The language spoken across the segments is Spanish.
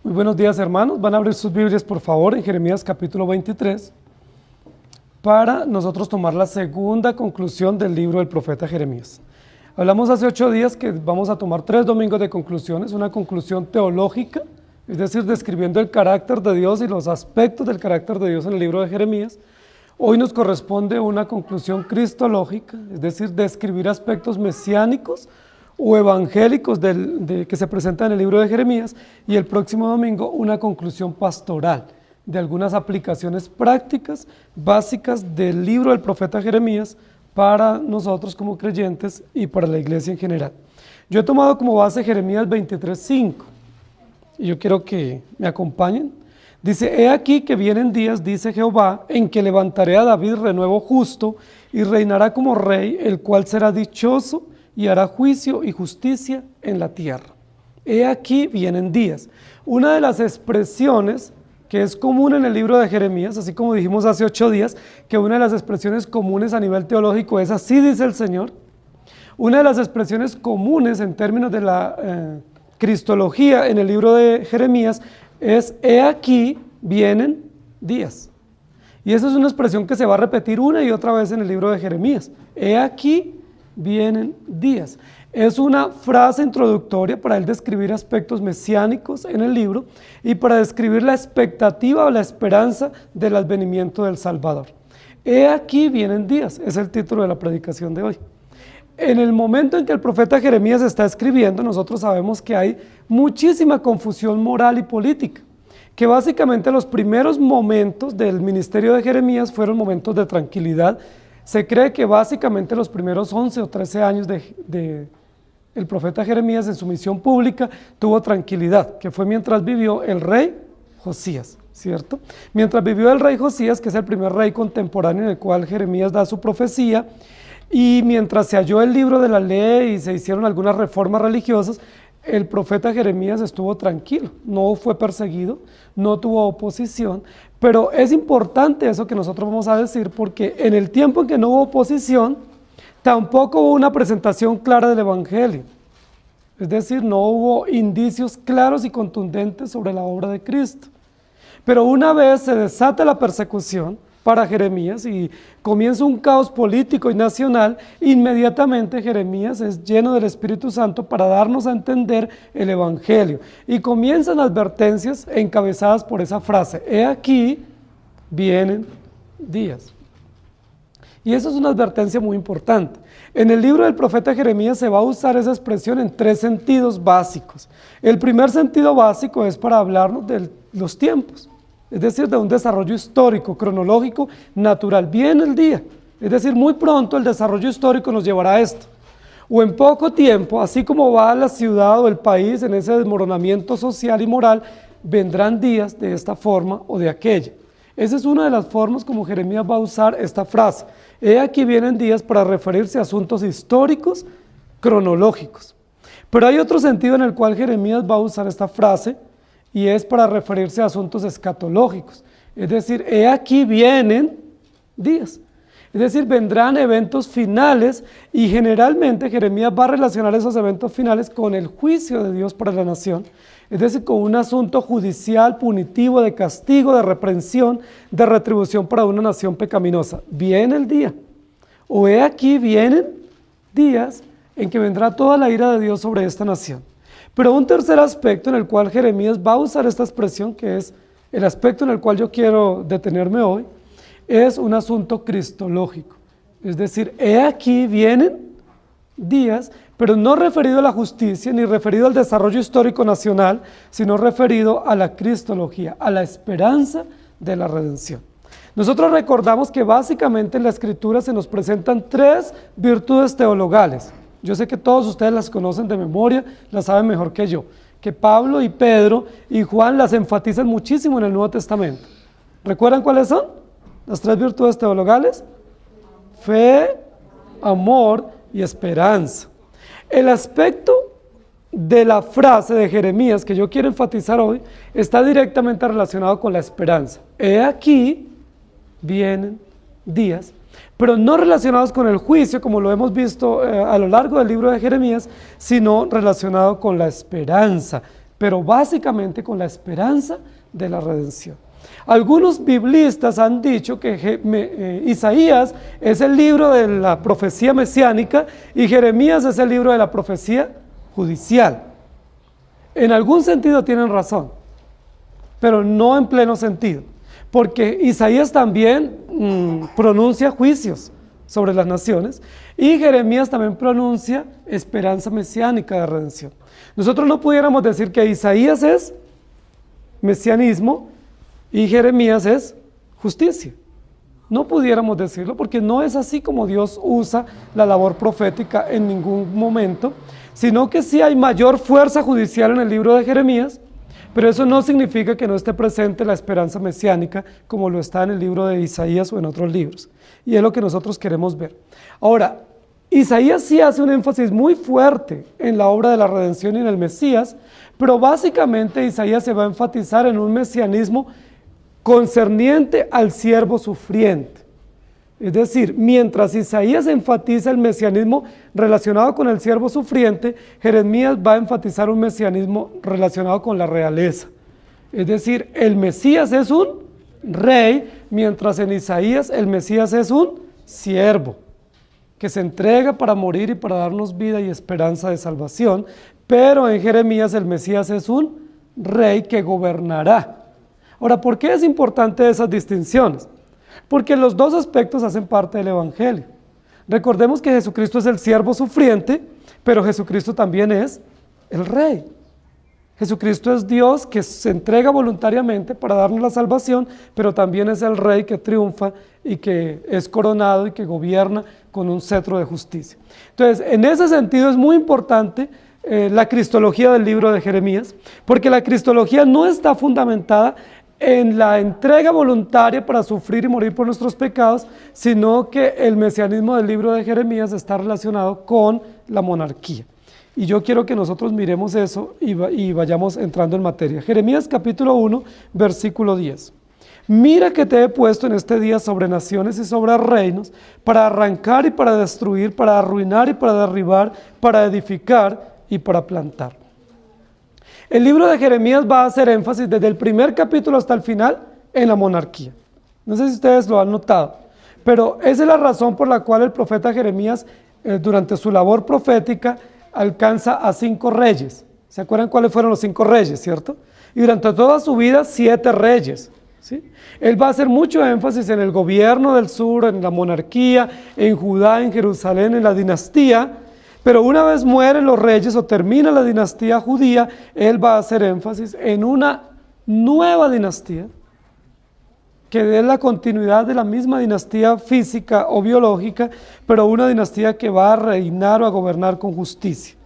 Muy buenos días, hermanos. Van a abrir sus Biblias, por favor, en Jeremías capítulo 23, para nosotros tomar la segunda conclusión del libro del profeta Jeremías. Hablamos hace 8 días que vamos a tomar 3 domingos de conclusiones, una conclusión teológica, es decir, describiendo el carácter de Dios y los aspectos del carácter de Dios en el libro de Jeremías. Hoy nos corresponde una conclusión cristológica, es decir, describir aspectos mesiánicos o evangélicos que se presentan en el libro de Jeremías, y el próximo domingo una conclusión pastoral de algunas aplicaciones prácticas básicas del libro del profeta Jeremías para nosotros como creyentes y para la iglesia en general. Yo he tomado como base Jeremías 23:5 y yo quiero que me acompañen. Dice: he aquí que vienen días, dice Jehová, en que levantaré a David renuevo justo y reinará como rey, el cual será dichoso y hará juicio y justicia en la tierra. He aquí vienen días. Una de las expresiones que es común en el libro de Jeremías, así como dijimos hace 8 días, que una de las expresiones comunes a nivel teológico es así dice el Señor. Una de las expresiones comunes en términos de la cristología en el libro de Jeremías es: he aquí vienen días. Y esa es una expresión que se va a repetir una y otra vez en el libro de Jeremías. He aquí vienen días. Es una frase introductoria para él describir aspectos mesiánicos en el libro y para describir la expectativa o la esperanza del advenimiento del Salvador. He aquí vienen días, es el título de la predicación de hoy. En el momento en que el profeta Jeremías está escribiendo, nosotros sabemos que hay muchísima confusión moral y política, que básicamente los primeros momentos del ministerio de Jeremías fueron momentos de tranquilidad. Se cree que básicamente los primeros 11 o 13 años el profeta Jeremías en su misión pública tuvo tranquilidad, que fue mientras vivió el rey Josías, ¿cierto? Mientras vivió el rey Josías, que es el primer rey contemporáneo en el cual Jeremías da su profecía, y mientras se halló el libro de la ley y se hicieron algunas reformas religiosas, el profeta Jeremías estuvo tranquilo, no fue perseguido, no tuvo oposición. Pero es importante eso que nosotros vamos a decir, porque en el tiempo en que no hubo oposición, tampoco hubo una presentación clara del Evangelio. Es decir, no hubo indicios claros y contundentes sobre la obra de Cristo. Pero una vez se desata la persecución para Jeremías y comienza un caos político y nacional, inmediatamente Jeremías es lleno del Espíritu Santo para darnos a entender el Evangelio. Y comienzan advertencias encabezadas por esa frase: he aquí vienen días. Y eso es una advertencia muy importante. En el libro del profeta Jeremías se va a usar esa expresión en 3 sentidos básicos. El primer sentido básico es para hablarnos de los tiempos, es decir, de un desarrollo histórico, cronológico, natural. Viene el día, es decir, muy pronto el desarrollo histórico nos llevará a esto. O en poco tiempo, así como va la ciudad o el país en ese desmoronamiento social y moral, vendrán días de esta forma o de aquella. Esa es una de las formas como Jeremías va a usar esta frase. He aquí vienen días, para referirse a asuntos históricos, cronológicos. Pero hay otro sentido en el cual Jeremías va a usar esta frase, y es para referirse a asuntos escatológicos. Es decir, he aquí vienen días. Es decir, vendrán eventos finales, y generalmente Jeremías va a relacionar esos eventos finales con el juicio de Dios para la nación. Es decir, con un asunto judicial, punitivo, de castigo, de reprensión, de retribución para una nación pecaminosa. Viene el día, o he aquí vienen días en que vendrá toda la ira de Dios sobre esta nación. Pero un tercer aspecto en el cual Jeremías va a usar esta expresión, que es el aspecto en el cual yo quiero detenerme hoy, es un asunto cristológico. Es decir, he aquí vienen días, pero no referido a la justicia ni referido al desarrollo histórico nacional, sino referido a la cristología, a la esperanza de la redención. Nosotros recordamos que básicamente en la Escritura se nos presentan 3 virtudes teologales. Yo sé que todos ustedes las conocen de memoria, las saben mejor que yo, que Pablo y Pedro y Juan las enfatizan muchísimo en el Nuevo Testamento. ¿Recuerdan cuáles son las 3 virtudes teologales? Fe, amor y esperanza. El aspecto de la frase de Jeremías que yo quiero enfatizar hoy está directamente relacionado con la esperanza. He aquí vienen días, pero no relacionados con el juicio, como lo hemos visto a lo largo del libro de Jeremías, sino relacionado con la esperanza pero básicamente con la esperanza de la redención. Algunos biblistas han dicho que Isaías es el libro de la profecía mesiánica y Jeremías es el libro de la profecía judicial. En algún sentido tienen razón, pero no en pleno sentido, porque Isaías también pronuncia juicios sobre las naciones y Jeremías también pronuncia esperanza mesiánica de redención. Nosotros no pudiéramos decir que Isaías es mesianismo y Jeremías es justicia. No pudiéramos decirlo porque no es así como Dios usa la labor profética en ningún momento, sino que sí hay mayor fuerza judicial en el libro de Jeremías, pero eso no significa que no esté presente la esperanza mesiánica como lo está en el libro de Isaías o en otros libros. Y es lo que nosotros queremos ver. Ahora, Isaías sí hace un énfasis muy fuerte en la obra de la redención y en el Mesías, pero básicamente Isaías se va a enfatizar en un mesianismo concerniente al siervo sufriente. Es decir, mientras Isaías enfatiza el mesianismo relacionado con el siervo sufriente, Jeremías va a enfatizar un mesianismo relacionado con la realeza. Es decir, el Mesías es un rey, mientras en Isaías el Mesías es un siervo, que se entrega para morir y para darnos vida y esperanza de salvación, pero en Jeremías el Mesías es un rey que gobernará. Ahora, ¿por qué es importante esas distinciones? Porque los dos aspectos hacen parte del Evangelio. Recordemos que Jesucristo es el siervo sufriente, pero Jesucristo también es el Rey. Jesucristo es Dios que se entrega voluntariamente para darnos la salvación, pero también es el Rey que triunfa y que es coronado y que gobierna con un cetro de justicia. Entonces, en ese sentido es muy importante la cristología del libro de Jeremías, porque la cristología no está fundamentada en la entrega voluntaria para sufrir y morir por nuestros pecados, sino que el mesianismo del libro de Jeremías está relacionado con la monarquía. Y yo quiero que nosotros miremos eso y vayamos entrando en materia. Jeremías capítulo 1, versículo 10. Mira que te he puesto en este día sobre naciones y sobre reinos, para arrancar y para destruir, para arruinar y para derribar, para edificar y para plantar. El libro de Jeremías va a hacer énfasis desde el primer capítulo hasta el final en la monarquía. No sé si ustedes lo han notado, pero esa es la razón por la cual el profeta Jeremías, durante su labor profética, alcanza a 5 reyes. ¿Se acuerdan cuáles fueron los 5 reyes, cierto? Y durante toda su vida, 7 reyes. ¿Sí? Él va a hacer mucho énfasis en el gobierno del sur, en la monarquía, en Judá, en Jerusalén, en la dinastía. Pero una vez mueren los reyes o termina la dinastía judía, él va a hacer énfasis en una nueva dinastía, que es la continuidad de la misma dinastía física o biológica, pero una dinastía que va a reinar o a gobernar con justicia.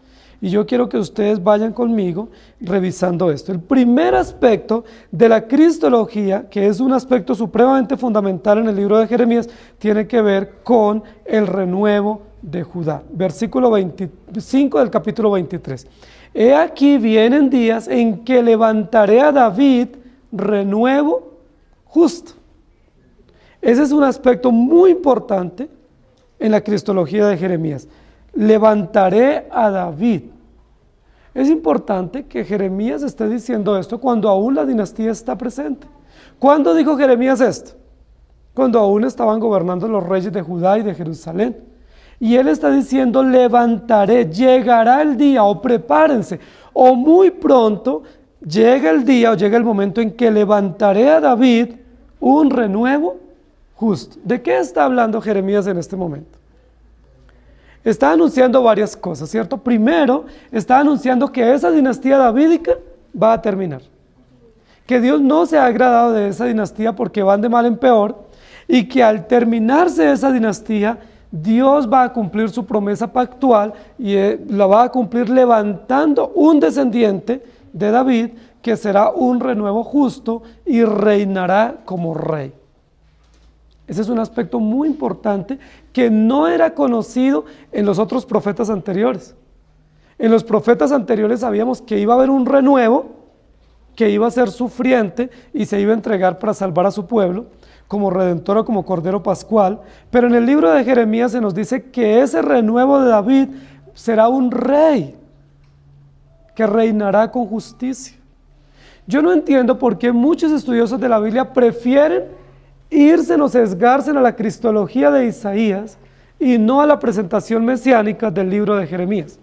Y yo quiero que ustedes vayan conmigo revisando esto. El primer aspecto de la cristología, que es un aspecto supremamente fundamental en el libro de Jeremías, tiene que ver con el renuevo de Judá. Versículo 25 del capítulo 23. He aquí vienen días en que levantaré a David renuevo justo. Ese es un aspecto muy importante en la cristología de Jeremías. Levantaré a David. Es importante que Jeremías esté diciendo esto cuando aún la dinastía está presente. ¿Cuándo dijo Jeremías esto? Cuando aún estaban gobernando los reyes de Judá y de Jerusalén. Y él está diciendo, levantaré, llegará el día, o prepárense, o muy pronto llega el día o llega el momento en que levantaré a David un renuevo justo. ¿De qué está hablando Jeremías en este momento? Está anunciando varias cosas, ¿cierto? Primero, está anunciando que esa dinastía davídica va a terminar. Que Dios no se ha agradado de esa dinastía porque van de mal en peor, y que al terminarse esa dinastía, Dios va a cumplir su promesa pactual y la va a cumplir levantando un descendiente de David que será un renuevo justo y reinará como rey. Ese es un aspecto muy importante que no era conocido en los otros profetas anteriores. En los profetas anteriores sabíamos que iba a haber un renuevo, que iba a ser sufriente y se iba a entregar para salvar a su pueblo, como redentor o como cordero pascual, pero en el libro de Jeremías se nos dice que ese renuevo de David será un rey que reinará con justicia. Yo no entiendo por qué muchos estudiosos de la Biblia prefieren irse o sesgarse a la cristología de Isaías y no a la presentación mesiánica del libro de Jeremías.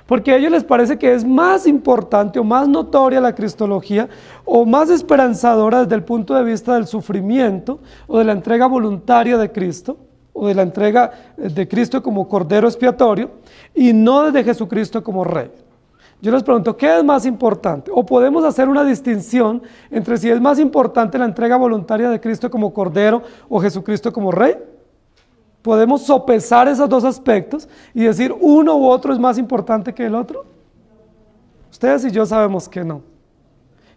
Porque a ellos les parece que es más importante o más notoria la cristología o más esperanzadora desde el punto de vista del sufrimiento o de la entrega voluntaria de Cristo o de la entrega de Cristo como Cordero expiatorio y no desde Jesucristo como Rey. Yo les pregunto, ¿qué es más importante? ¿O podemos hacer una distinción entre si es más importante la entrega voluntaria de Cristo como Cordero o Jesucristo como Rey? ¿Podemos sopesar esos dos aspectos y decir uno u otro es más importante que el otro? Ustedes y yo sabemos que no.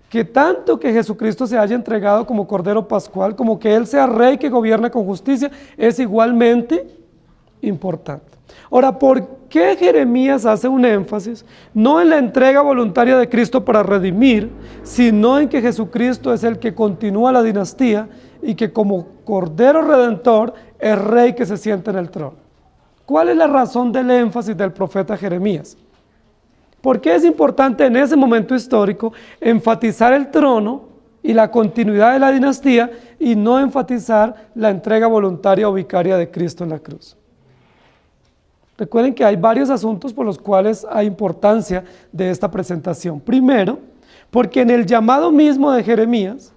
Que tanto que Jesucristo se haya entregado como Cordero Pascual, como que Él sea Rey que gobierna con justicia, es igualmente importante. Ahora, ¿por qué Jeremías hace un énfasis no en la entrega voluntaria de Cristo para redimir, sino en que Jesucristo es el que continúa la dinastía y que como Cordero Redentor es Rey que se sienta en el trono? ¿Cuál es la razón del énfasis del profeta Jeremías? ¿Por qué es importante en ese momento histórico enfatizar el trono y la continuidad de la dinastía y no enfatizar la entrega voluntaria o vicaria de Cristo en la cruz? Recuerden que hay varios asuntos por los cuales hay importancia de esta presentación. Primero, porque en el llamado mismo de Jeremías,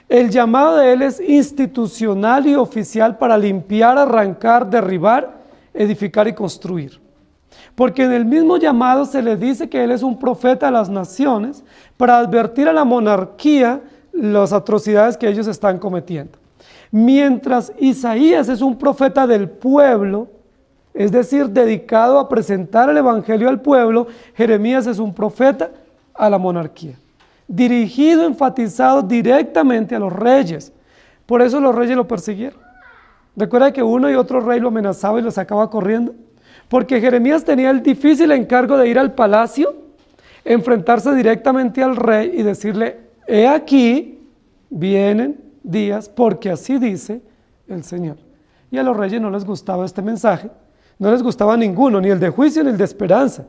el llamado de él es institucional y oficial para limpiar, arrancar, derribar, edificar y construir. Porque en el mismo llamado se le dice que él es un profeta a las naciones para advertir a la monarquía las atrocidades que ellos están cometiendo. Mientras Isaías es un profeta del pueblo, es decir, dedicado a presentar el evangelio al pueblo, Jeremías es un profeta a la monarquía, dirigido, enfatizado directamente a los reyes. Por eso los reyes lo persiguieron. ¿Recuerda que uno y otro rey lo amenazaba y lo sacaba corriendo? Porque Jeremías tenía el difícil encargo de ir al palacio, enfrentarse directamente al rey y decirle: he aquí, vienen días, porque así dice el Señor. Y a los reyes no les gustaba este mensaje, no les gustaba ninguno, ni el de juicio ni el de esperanza.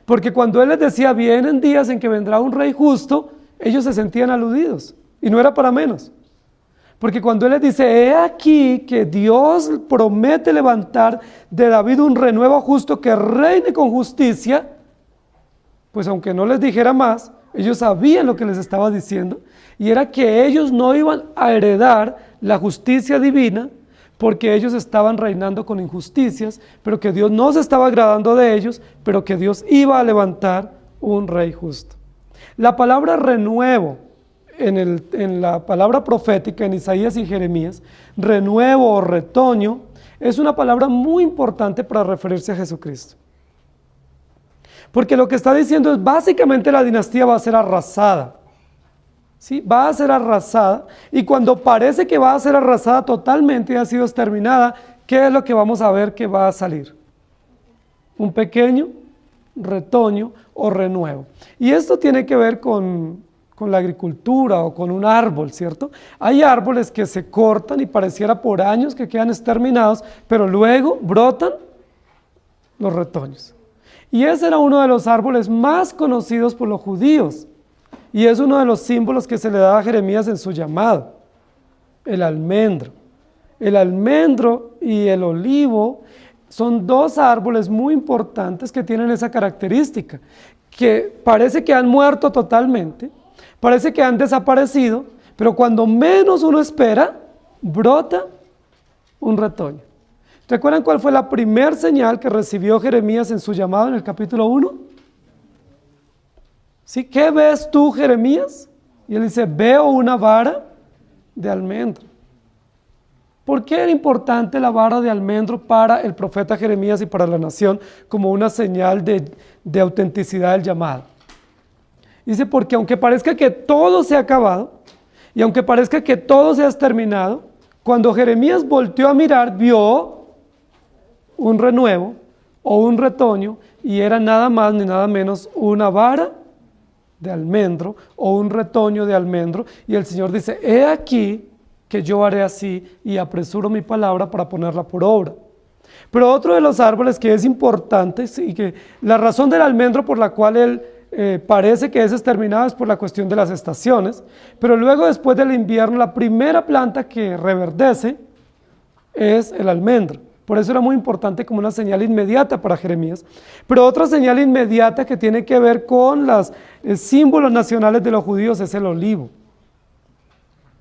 Porque cuando él les decía: vienen días en que vendrá un rey justo, ellos se sentían aludidos, y no era para menos. Porque cuando él les dice: he aquí que Dios promete levantar de David un renuevo justo que reine con justicia, pues aunque no les dijera más, ellos sabían lo que les estaba diciendo, y era que ellos no iban a heredar la justicia divina, porque ellos estaban reinando con injusticias, pero que Dios no se estaba agradando de ellos, pero que Dios iba a levantar un rey justo. La palabra renuevo, en la palabra profética en Isaías y Jeremías, renuevo o retoño, es una palabra muy importante para referirse a Jesucristo. Porque lo que está diciendo es básicamente la dinastía va a ser arrasada. ¿Sí? Va a ser arrasada, y cuando parece que va a ser arrasada totalmente y ha sido exterminada, ¿qué es lo que vamos a ver que va a salir? Un pequeño retoño o renuevo. Y esto tiene que ver con la agricultura o con un árbol, ¿cierto? Hay árboles que se cortan y pareciera por años que quedan exterminados, pero luego brotan los retoños. Y ese era uno de los árboles más conocidos por los judíos. Y es uno de los símbolos que se le da a Jeremías en su llamado, el almendro. El almendro y el olivo son dos árboles muy importantes que tienen esa característica, que parece que han muerto totalmente, parece que han desaparecido, pero cuando menos uno espera, brota un retoño. ¿Recuerdan cuál fue la primer señal que recibió Jeremías en su llamado en el capítulo 1? ¿Sí? ¿Qué ves tú, Jeremías? Y él dice: veo una vara de almendro. ¿Por qué era importante la vara de almendro para el profeta Jeremías y para la nación como una señal de autenticidad del llamado? Dice: porque aunque parezca que todo se ha acabado y aunque parezca que todo se ha exterminado, cuando Jeremías volteó a mirar, vio un renuevo o un retoño, y era nada más ni nada menos una vara de almendro o un retoño de almendro, y el Señor dice: he aquí que yo haré así y apresuro mi palabra para ponerla por obra. Pero otro de los árboles que es importante y que la razón del almendro por la cual él parece que es exterminado es por la cuestión de las estaciones, pero luego después del invierno la primera planta que reverdece es el almendro. Por eso era muy importante como una señal inmediata para Jeremías. Pero otra señal inmediata que tiene que ver con los símbolos nacionales de los judíos es el olivo.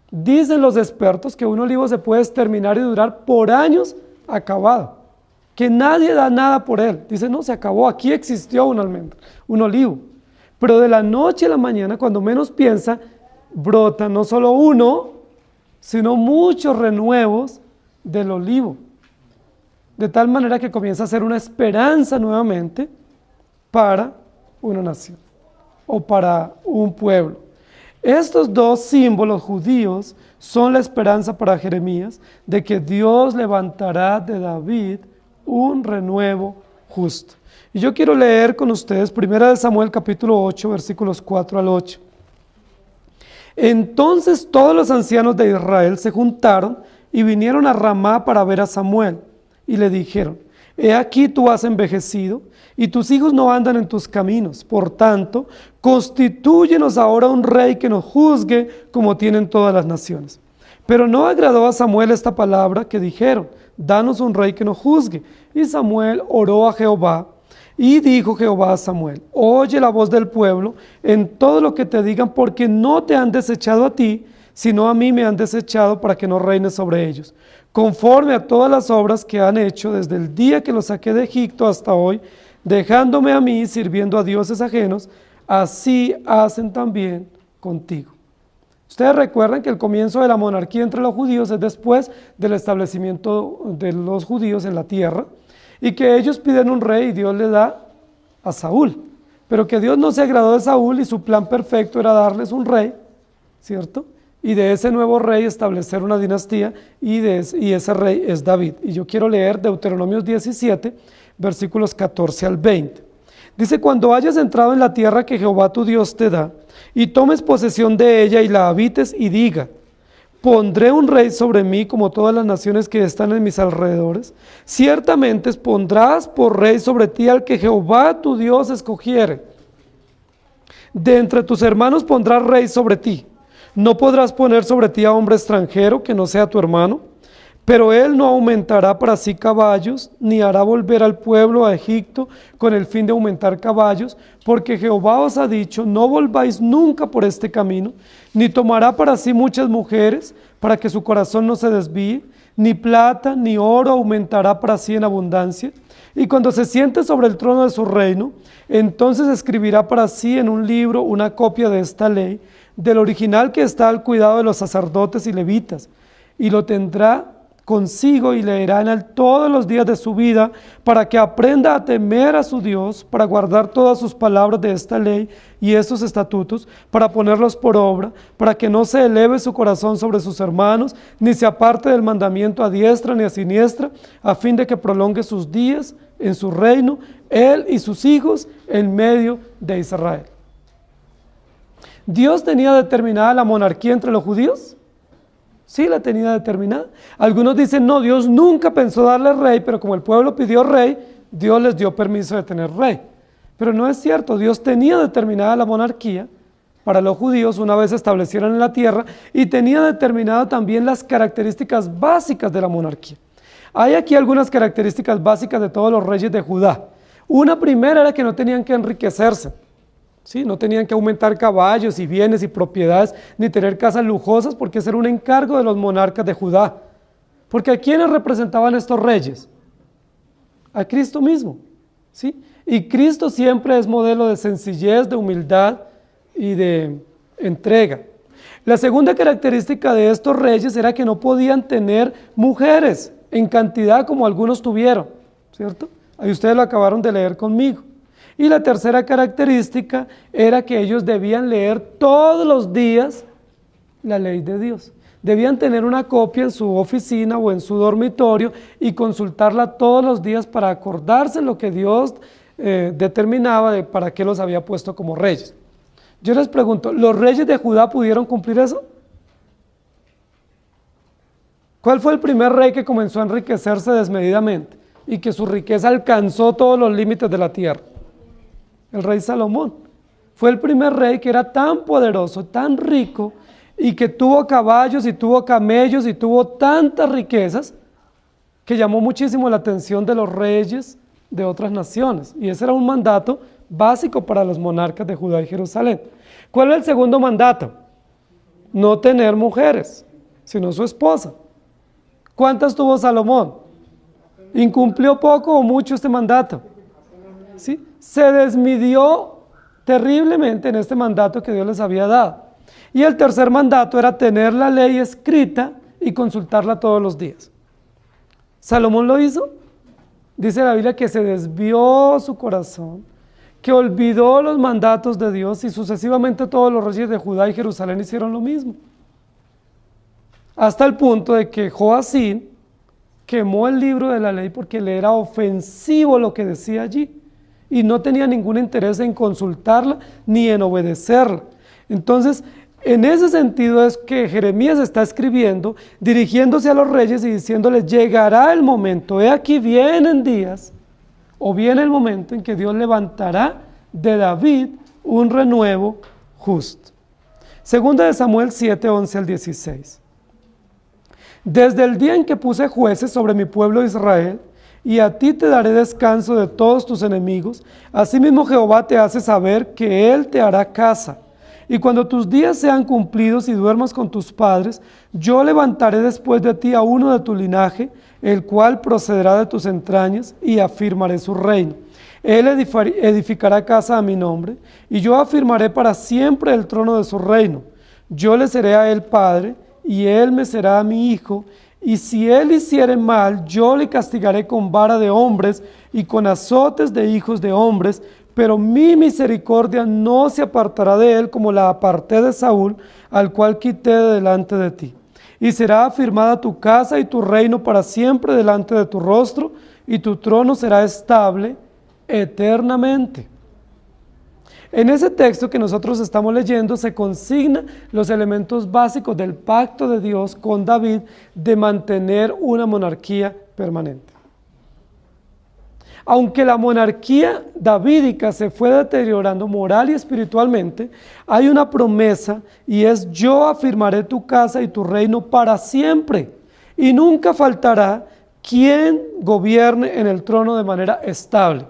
Dicen los expertos que un olivo se puede exterminar y durar por años acabado, que nadie da nada por él. Dice, no, se acabó, aquí existió un almendro, un olivo. Pero de la noche a la mañana, cuando menos piensa, brota no solo uno, sino muchos renuevos del olivo. De tal manera que comienza a ser una esperanza nuevamente para una nación o para un pueblo. Estos dos símbolos judíos son la esperanza para Jeremías de que Dios levantará de David un renuevo justo. Y yo quiero leer con ustedes 1 Samuel capítulo 8, versículos 4 al 8. Entonces todos los ancianos de Israel se juntaron y vinieron a Ramá para ver a Samuel. Y le dijeron, he aquí tú has envejecido, y tus hijos no andan en tus caminos. Por tanto, constitúyenos ahora un rey que nos juzgue como tienen todas las naciones. Pero no agradó a Samuel esta palabra que dijeron, danos un rey que nos juzgue. Y Samuel oró a Jehová, y dijo Jehová a Samuel, oye la voz del pueblo en todo lo que te digan, porque no te han desechado a ti, sino a mí me han desechado para que no reines sobre ellos. Conforme a todas las obras que han hecho desde el día que los saqué de Egipto hasta hoy, dejándome a mí sirviendo a dioses ajenos, así hacen también contigo. Ustedes recuerdan que el comienzo de la monarquía entre los judíos es después del establecimiento de los judíos en la tierra, y que ellos piden un rey y Dios le da a Saúl, pero que Dios no se agradó de Saúl y su plan perfecto era darles un rey, ¿cierto? Y de ese nuevo rey establecer una dinastía y ese rey es David. Y yo quiero leer Deuteronomios 17, versículos 14 al 20. Dice, cuando hayas entrado en la tierra que Jehová tu Dios te da, y tomes posesión de ella y la habites y diga, pondré un rey sobre mí como todas las naciones que están en mis alrededores, ciertamente pondrás por rey sobre ti al que Jehová tu Dios escogiere. De entre tus hermanos pondrás rey sobre ti. No podrás poner sobre ti a hombre extranjero que no sea tu hermano, pero él no aumentará para sí caballos, ni hará volver al pueblo a Egipto con el fin de aumentar caballos, porque Jehová os ha dicho, no volváis nunca por este camino, ni tomará para sí muchas mujeres, para que su corazón no se desvíe, ni plata, ni oro aumentará para sí en abundancia, y cuando se siente sobre el trono de su reino, entonces escribirá para sí en un libro una copia de esta ley, del original que está al cuidado de los sacerdotes y levitas, y lo tendrá consigo y leerá en él todos los días de su vida, para que aprenda a temer a su Dios, para guardar todas sus palabras de esta ley y estos estatutos, para ponerlos por obra, para que no se eleve su corazón sobre sus hermanos, ni se aparte del mandamiento a diestra ni a siniestra, a fin de que prolongue sus días en su reino, él y sus hijos en medio de Israel. ¿Dios tenía determinada la monarquía entre los judíos? Sí, la tenía determinada. Algunos dicen, no, Dios nunca pensó darle rey, pero como el pueblo pidió rey, Dios les dio permiso de tener rey. Pero no es cierto, Dios tenía determinada la monarquía para los judíos una vez se establecieran en la tierra y tenía determinado también las características básicas de la monarquía. Hay aquí algunas características básicas de todos los reyes de Judá. Una primera era que no tenían que enriquecerse. ¿Sí? No tenían que aumentar caballos y bienes y propiedades, ni tener casas lujosas, porque ese era un encargo de los monarcas de Judá. Porque ¿a quiénes representaban estos reyes? A Cristo mismo. ¿Sí? Y Cristo siempre es modelo de sencillez, de humildad y de entrega. La segunda característica de estos reyes era que no podían tener mujeres en cantidad como algunos tuvieron, ¿cierto? Ahí ustedes lo acabaron de leer conmigo. Y la tercera característica era que ellos debían leer todos los días la ley de Dios. Debían tener una copia en su oficina o en su dormitorio y consultarla todos los días para acordarse lo que Dios determinaba de para qué los había puesto como reyes. Yo les pregunto, ¿los reyes de Judá pudieron cumplir eso? ¿Cuál fue el primer rey que comenzó a enriquecerse desmedidamente y que su riqueza alcanzó todos los límites de la tierra? El rey Salomón. Fue el primer rey que era tan poderoso, tan rico, y que tuvo caballos y tuvo camellos y tuvo tantas riquezas, que llamó muchísimo la atención de los reyes de otras naciones. Y ese era un mandato básico para los monarcas de Judá y Jerusalén. ¿Cuál es el segundo mandato? No tener mujeres, sino su esposa. ¿Cuántas tuvo Salomón? ¿Incumplió poco o mucho este mandato? ¿Sí? Se desmidió terriblemente en este mandato que Dios les había dado. Y el tercer mandato era tener la ley escrita y consultarla todos los días. ¿Salomón lo hizo? Dice la Biblia que se desvió su corazón, que olvidó los mandatos de Dios, y sucesivamente todos los reyes de Judá y Jerusalén hicieron lo mismo. Hasta el punto de que Joacín quemó el libro de la ley porque le era ofensivo lo que decía allí y no tenía ningún interés en consultarla ni en obedecerla. Entonces, en ese sentido es que Jeremías está escribiendo, dirigiéndose a los reyes y diciéndoles: llegará el momento, he aquí vienen días, o viene el momento en que Dios levantará de David un renuevo justo. Segunda de Samuel 7, 11 al 16. Desde el día en que puse jueces sobre mi pueblo Israel, y a ti te daré descanso de todos tus enemigos, asimismo Jehová te hace saber que Él te hará casa. Y cuando tus días sean cumplidos y duermas con tus padres, yo levantaré después de ti a uno de tu linaje, el cual procederá de tus entrañas, y afirmaré su reino. Él edificará casa a mi nombre, y yo afirmaré para siempre el trono de su reino. Yo le seré a él padre, y él me será a mi hijo, y si él hiciere mal, yo le castigaré con vara de hombres y con azotes de hijos de hombres, pero mi misericordia no se apartará de él como la aparté de Saúl, al cual quité de delante de ti. Y será afirmada tu casa y tu reino para siempre delante de tu rostro, y tu trono será estable eternamente. En ese texto que nosotros estamos leyendo se consignan los elementos básicos del pacto de Dios con David de mantener una monarquía permanente. Aunque la monarquía davídica se fue deteriorando moral y espiritualmente, hay una promesa, y es: yo afirmaré tu casa y tu reino para siempre, y nunca faltará quien gobierne en el trono de manera estable.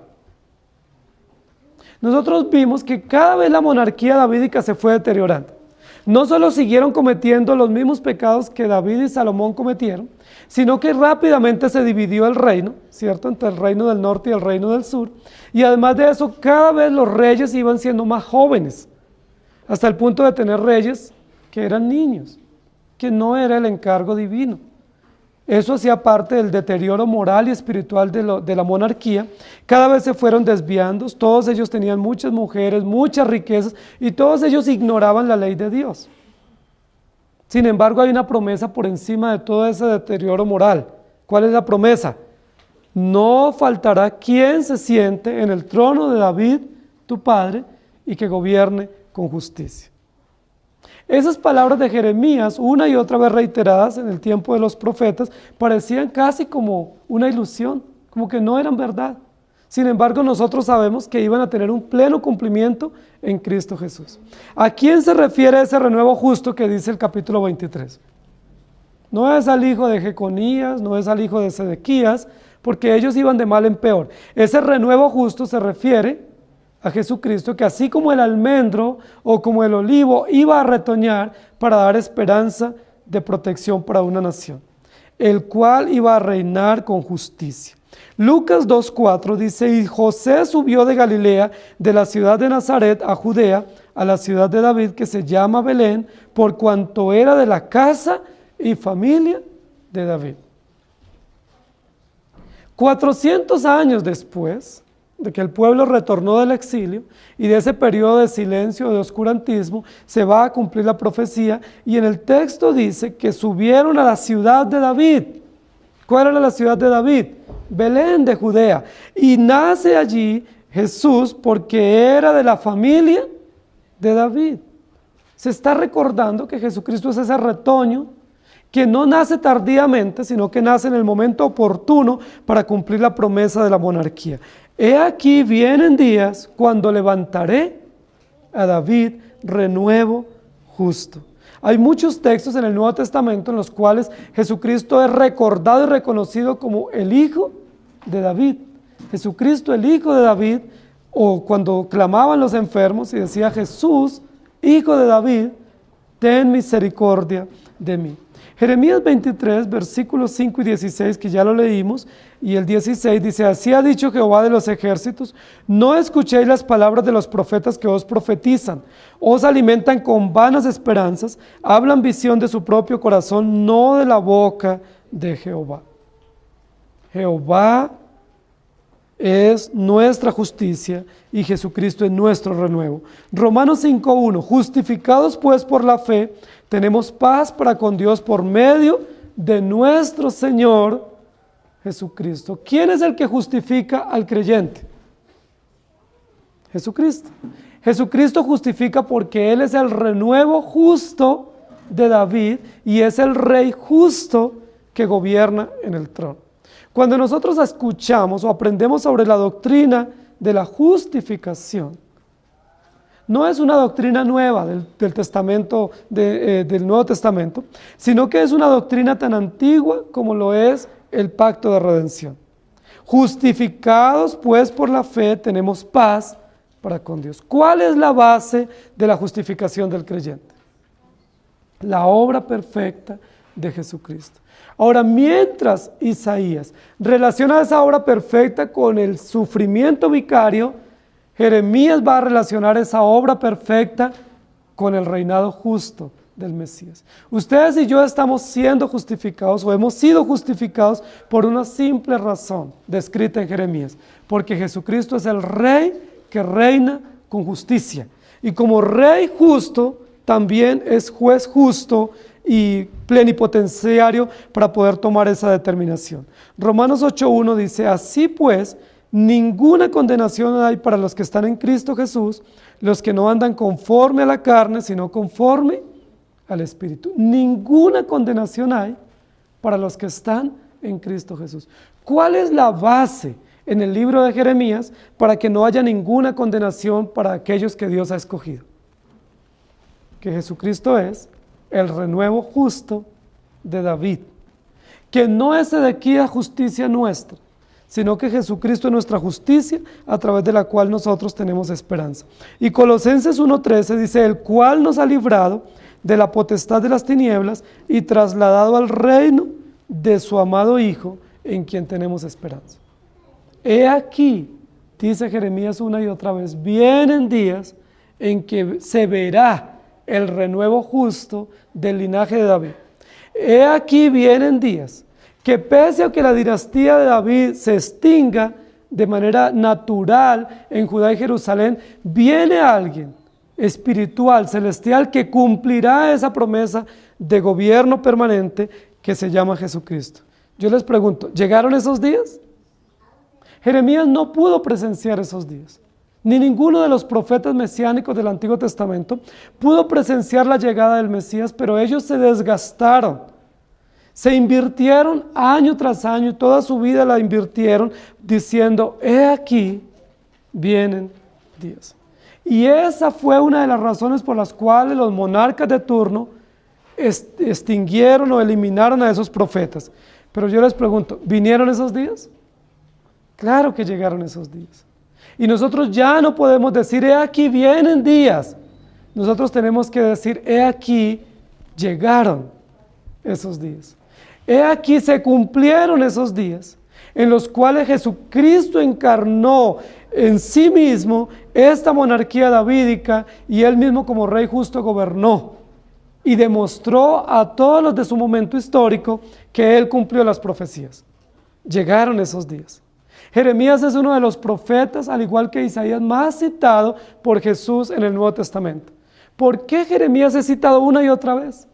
Nosotros vimos que cada vez la monarquía davídica se fue deteriorando. No solo siguieron cometiendo los mismos pecados que David y Salomón cometieron, sino que rápidamente se dividió el reino, ¿cierto?, entre el reino del norte y el reino del sur, y además de eso, cada vez los reyes iban siendo más jóvenes, hasta el punto de tener reyes que eran niños, que no era el encargo divino. Eso hacía parte del deterioro moral y espiritual de la monarquía. Cada vez se fueron desviando, todos ellos tenían muchas mujeres, muchas riquezas, y todos ellos ignoraban la ley de Dios. Sin embargo, hay una promesa por encima de todo ese deterioro moral. ¿Cuál es la promesa? No faltará quien se siente en el trono de David, tu padre, y que gobierne con justicia. Esas palabras de Jeremías, una y otra vez reiteradas en el tiempo de los profetas, parecían casi como una ilusión, como que no eran verdad. Sin embargo, nosotros sabemos que iban a tener un pleno cumplimiento en Cristo Jesús. ¿A quién se refiere ese renuevo justo que dice el capítulo 23? No es al hijo de Jeconías, no es al hijo de Sedequías, porque ellos iban de mal en peor. Ese renuevo justo se refiere a Jesucristo, que así como el almendro o como el olivo iba a retoñar para dar esperanza de protección para una nación, el cual iba a reinar con justicia. Lucas 2:4 dice: y José subió de Galilea, de la ciudad de Nazaret a Judea, a la ciudad de David, que se llama Belén, por cuanto era de la casa y familia de David. 400 años después de que el pueblo retornó del exilio y de ese periodo de silencio, de oscurantismo, se va a cumplir la profecía, y en el texto dice que subieron a la ciudad de David. ¿Cuál era la ciudad de David? Belén de Judea. Y nace allí Jesús porque era de la familia de David. Se está recordando que Jesucristo es ese retoño que no nace tardíamente, sino que nace en el momento oportuno para cumplir la promesa de la monarquía. He aquí vienen días cuando levantaré a David renuevo justo. Hay muchos textos en el Nuevo Testamento en los cuales Jesucristo es recordado y reconocido como el Hijo de David. Jesucristo, el Hijo de David, o cuando clamaban los enfermos y decía Jesús, Hijo de David, ten misericordia de mí. Jeremías 23, versículos 5 y 16, que ya lo leímos, y el 16 dice, así ha dicho Jehová de los ejércitos, no escuchéis las palabras de los profetas que os profetizan, os alimentan con vanas esperanzas, hablan visión de su propio corazón, no de la boca de Jehová. Jehová es nuestra justicia y Jesucristo es nuestro renuevo. Romanos 5:1, justificados pues por la fe, tenemos paz para con Dios por medio de nuestro Señor Jesucristo. ¿Quién es el que justifica al creyente? Jesucristo. Jesucristo justifica porque Él es el renuevo justo de David y es el rey justo que gobierna en el trono. Cuando nosotros escuchamos o aprendemos sobre la doctrina de la justificación, no es una doctrina nueva del Testamento, del Nuevo Testamento, sino que es una doctrina tan antigua como lo es el pacto de redención. Justificados pues por la fe tenemos paz para con Dios. ¿Cuál es la base de la justificación del creyente? La obra perfecta de Jesucristo. Ahora, mientras Isaías relaciona esa obra perfecta con el sufrimiento vicario, Jeremías va a relacionar esa obra perfecta con el reinado justo del Mesías. Ustedes y yo estamos siendo justificados o hemos sido justificados por una simple razón descrita en Jeremías, porque Jesucristo es el Rey que reina con justicia y como Rey justo también es juez justo y plenipotenciario para poder tomar esa determinación. Romanos 8:1 dice, así pues, ninguna condenación hay para los que están en Cristo Jesús, los que no andan conforme a la carne, sino conforme al Espíritu. Ninguna condenación hay para los que están en Cristo Jesús. ¿Cuál es la base en el libro de Jeremías para que no haya ninguna condenación para aquellos que Dios ha escogido? Que Jesucristo es el renuevo justo de David, que no es Sedequías justicia nuestra, sino que Jesucristo es nuestra justicia a través de la cual nosotros tenemos esperanza. Y Colosenses 1:13 dice, el cual nos ha librado de la potestad de las tinieblas y trasladado al reino de su amado Hijo, en quien tenemos esperanza. He aquí, dice Jeremías una y otra vez, vienen días en que se verá el renuevo justo del linaje de David. He aquí vienen días que pese a que la dinastía de David se extinga de manera natural en Judá y Jerusalén, viene alguien espiritual, celestial, que cumplirá esa promesa de gobierno permanente que se llama Jesucristo. Yo les pregunto, ¿llegaron esos días? Jeremías no pudo presenciar esos días. Ni ninguno de los profetas mesiánicos del Antiguo Testamento pudo presenciar la llegada del Mesías, pero ellos se desgastaron, se invirtieron año tras año, toda su vida la invirtieron diciendo, he aquí, vienen días. Y esa fue una de las razones por las cuales los monarcas de turno extinguieron o eliminaron a esos profetas. Pero yo les pregunto, ¿vinieron esos días? Claro que llegaron esos días. Y nosotros ya no podemos decir, he aquí vienen días. Nosotros tenemos que decir, he aquí llegaron esos días. He aquí se cumplieron esos días en los cuales Jesucristo encarnó en sí mismo esta monarquía davídica y Él mismo como Rey justo gobernó y demostró a todos los de su momento histórico que Él cumplió las profecías. Llegaron esos días. Jeremías es uno de los profetas, al igual que Isaías, más citado por Jesús en el Nuevo Testamento. ¿Por qué Jeremías es citado una y otra vez?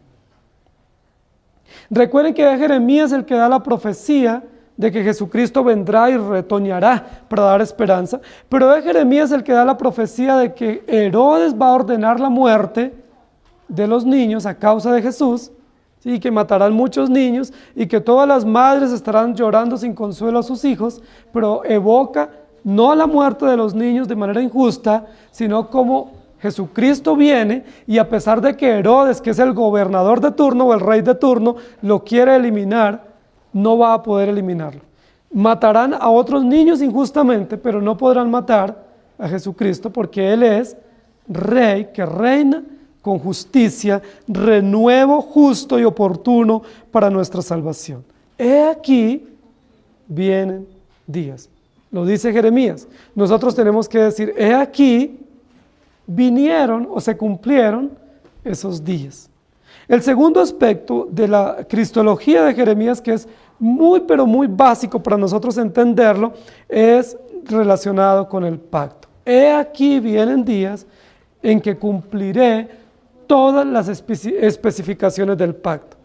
Recuerden que es Jeremías el que da la profecía de que Jesucristo vendrá y retoñará para dar esperanza, pero es Jeremías el que da la profecía de que Herodes va a ordenar la muerte de los niños a causa de Jesús, y que matarán muchos niños y que todas las madres estarán llorando sin consuelo a sus hijos, pero evoca no la muerte de los niños de manera injusta, sino como Jesucristo viene y a pesar de que Herodes, que es el gobernador de turno o el rey de turno, lo quiere eliminar, no va a poder eliminarlo. Matarán a otros niños injustamente, pero no podrán matar a Jesucristo porque Él es Rey que reina con justicia, renuevo justo y oportuno para nuestra salvación. He aquí, vienen días. Lo dice Jeremías. Nosotros tenemos que decir, he aquí, vinieron o se cumplieron esos días. El segundo aspecto de la cristología de Jeremías, que es muy pero muy básico para nosotros entenderlo, es relacionado con el pacto. He aquí vienen días en que cumpliré todas las especificaciones del pacto.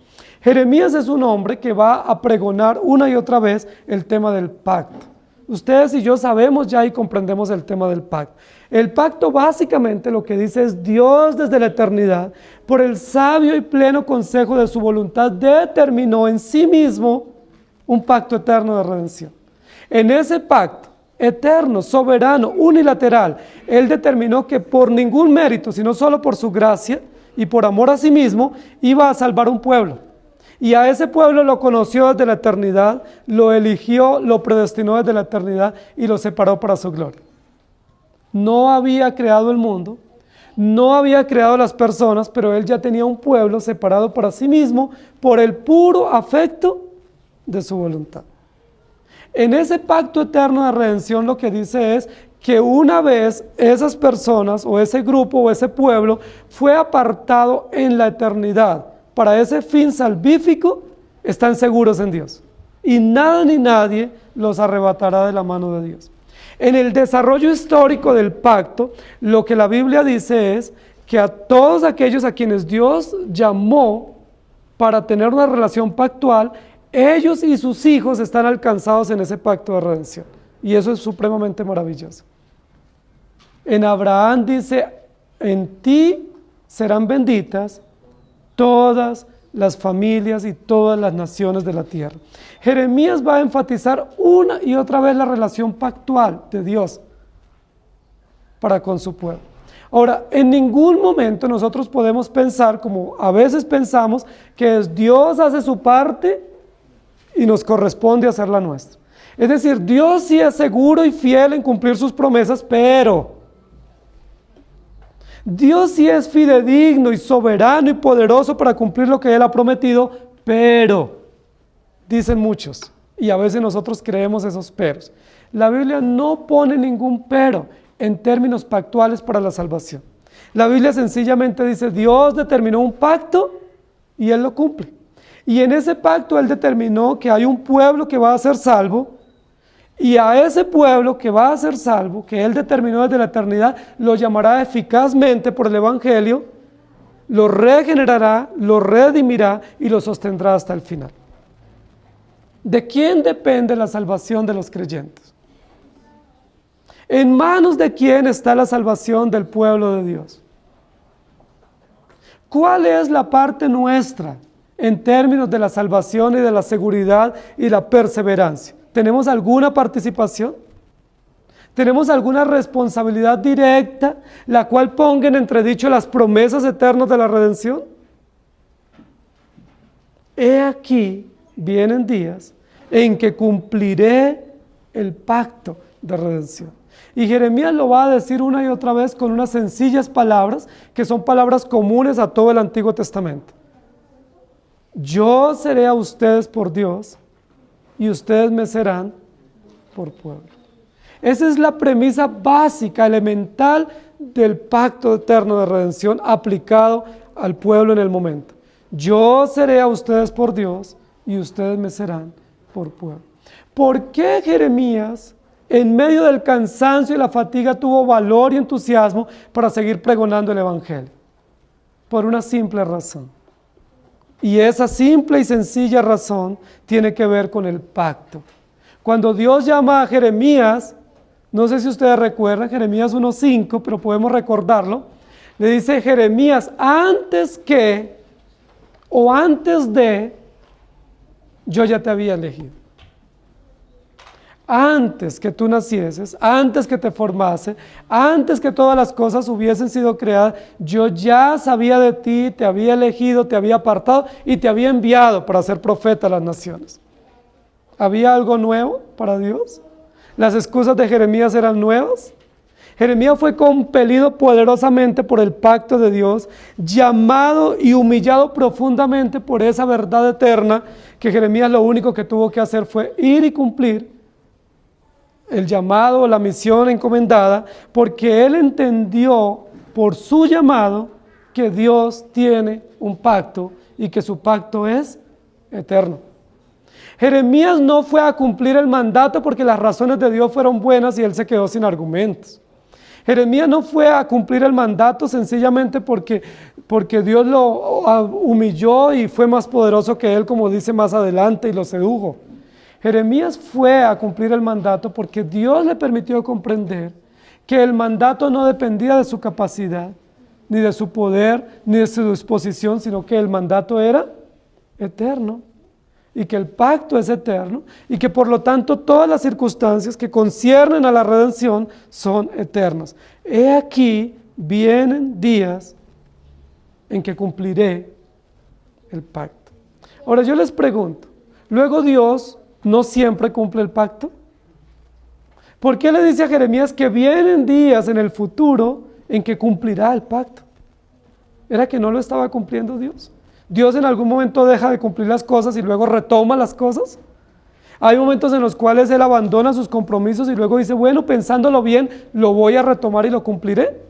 Jeremías es un hombre que va a pregonar una y otra vez el tema del pacto. Ustedes y yo sabemos ya y comprendemos el tema del pacto. El pacto básicamente lo que dice es Dios desde la eternidad, por el sabio y pleno consejo de su voluntad, determinó en sí mismo un pacto eterno de redención. En ese pacto eterno, soberano, unilateral, Él determinó que por ningún mérito, sino solo por su gracia y por amor a sí mismo, iba a salvar un pueblo. Y a ese pueblo lo conoció desde la eternidad, lo eligió, lo predestinó desde la eternidad y lo separó para su gloria. No había creado el mundo, no había creado las personas, pero Él ya tenía un pueblo separado para sí mismo por el puro afecto de su voluntad. En ese pacto eterno de redención lo que dice es que una vez esas personas o ese grupo o ese pueblo fue apartado en la eternidad para ese fin salvífico, están seguros en Dios. Y nada ni nadie los arrebatará de la mano de Dios. En el desarrollo histórico del pacto, lo que la Biblia dice es que a todos aquellos a quienes Dios llamó para tener una relación pactual, ellos y sus hijos están alcanzados en ese pacto de redención. Y eso es supremamente maravilloso. En Abraham dice, en ti serán benditas todas las familias y todas las naciones de la tierra. Jeremías va a enfatizar una y otra vez la relación pactual de Dios para con su pueblo. Ahora, en ningún momento nosotros podemos pensar, como a veces pensamos, que Dios hace su parte y nos corresponde hacer la nuestra. Es decir, Dios sí es seguro y fiel en cumplir sus promesas, pero Dios sí es fidedigno y soberano y poderoso para cumplir lo que Él ha prometido, pero, dicen muchos, y a veces nosotros creemos esos peros. La Biblia no pone ningún pero en términos pactuales para la salvación. La Biblia sencillamente dice, Dios determinó un pacto y Él lo cumple. Y en ese pacto Él determinó que hay un pueblo que va a ser salvo, y a ese pueblo que va a ser salvo, que Él determinó desde la eternidad, lo llamará eficazmente por el Evangelio, lo regenerará, lo redimirá y lo sostendrá hasta el final. ¿De quién depende la salvación de los creyentes? ¿En manos de quién está la salvación del pueblo de Dios? ¿Cuál es la parte nuestra en términos de la salvación y de la seguridad y la perseverancia? ¿Tenemos alguna participación? ¿Tenemos alguna responsabilidad directa, la cual ponga en entredicho las promesas eternas de la redención? He aquí, vienen días en que cumpliré el pacto de redención. Y Jeremías lo va a decir una y otra vez con unas sencillas palabras, que son palabras comunes a todo el Antiguo Testamento. Yo seré a ustedes por Dios, y ustedes me serán por pueblo. Esa es la premisa básica, elemental del pacto eterno de redención aplicado al pueblo en el momento. Yo seré a ustedes por Dios y ustedes me serán por pueblo. ¿Por qué Jeremías, en medio del cansancio y la fatiga, tuvo valor y entusiasmo para seguir pregonando el Evangelio? Por una simple razón. Y esa simple y sencilla razón tiene que ver con el pacto. Cuando Dios llama a Jeremías, no sé si ustedes recuerdan, Jeremías 1:5, pero podemos recordarlo, le dice Jeremías, antes que o antes de, yo ya te había elegido. antes que tú nacieses, antes que te formase, antes que todas las cosas hubiesen sido creadas, yo ya sabía de ti, te había elegido, te había apartado y te había enviado para ser profeta a las naciones. ¿Había algo nuevo para Dios? ¿Las excusas de Jeremías eran nuevas? Jeremías fue compelido poderosamente por el pacto de Dios, llamado y humillado profundamente por esa verdad eterna, que Jeremías lo único que tuvo que hacer fue ir y cumplir el llamado, la misión encomendada, porque él entendió por su llamado que Dios tiene un pacto y que su pacto es eterno. Jeremías no fue a cumplir el mandato porque las razones de Dios fueron buenas y él se quedó sin argumentos. Jeremías no fue a cumplir el mandato sencillamente porque Dios lo humilló y fue más poderoso que él, como dice más adelante, y lo sedujo. Jeremías fue a cumplir el mandato porque Dios le permitió comprender que el mandato no dependía de su capacidad, ni de su poder, ni de su disposición, sino que el mandato era eterno y que el pacto es eterno y que por lo tanto todas las circunstancias que conciernen a la redención son eternas. He aquí vienen días en que cumpliré el pacto. Ahora yo les pregunto, ¿luego Dios no siempre cumple el pacto? ¿Por qué le dice a Jeremías que vienen días en el futuro en que cumplirá el pacto? ¿Era que no lo estaba cumpliendo Dios? ¿Dios en algún momento deja de cumplir las cosas y luego retoma las cosas? Hay momentos en los cuales Él abandona sus compromisos y luego dice, bueno, pensándolo bien, lo voy a retomar y lo cumpliré.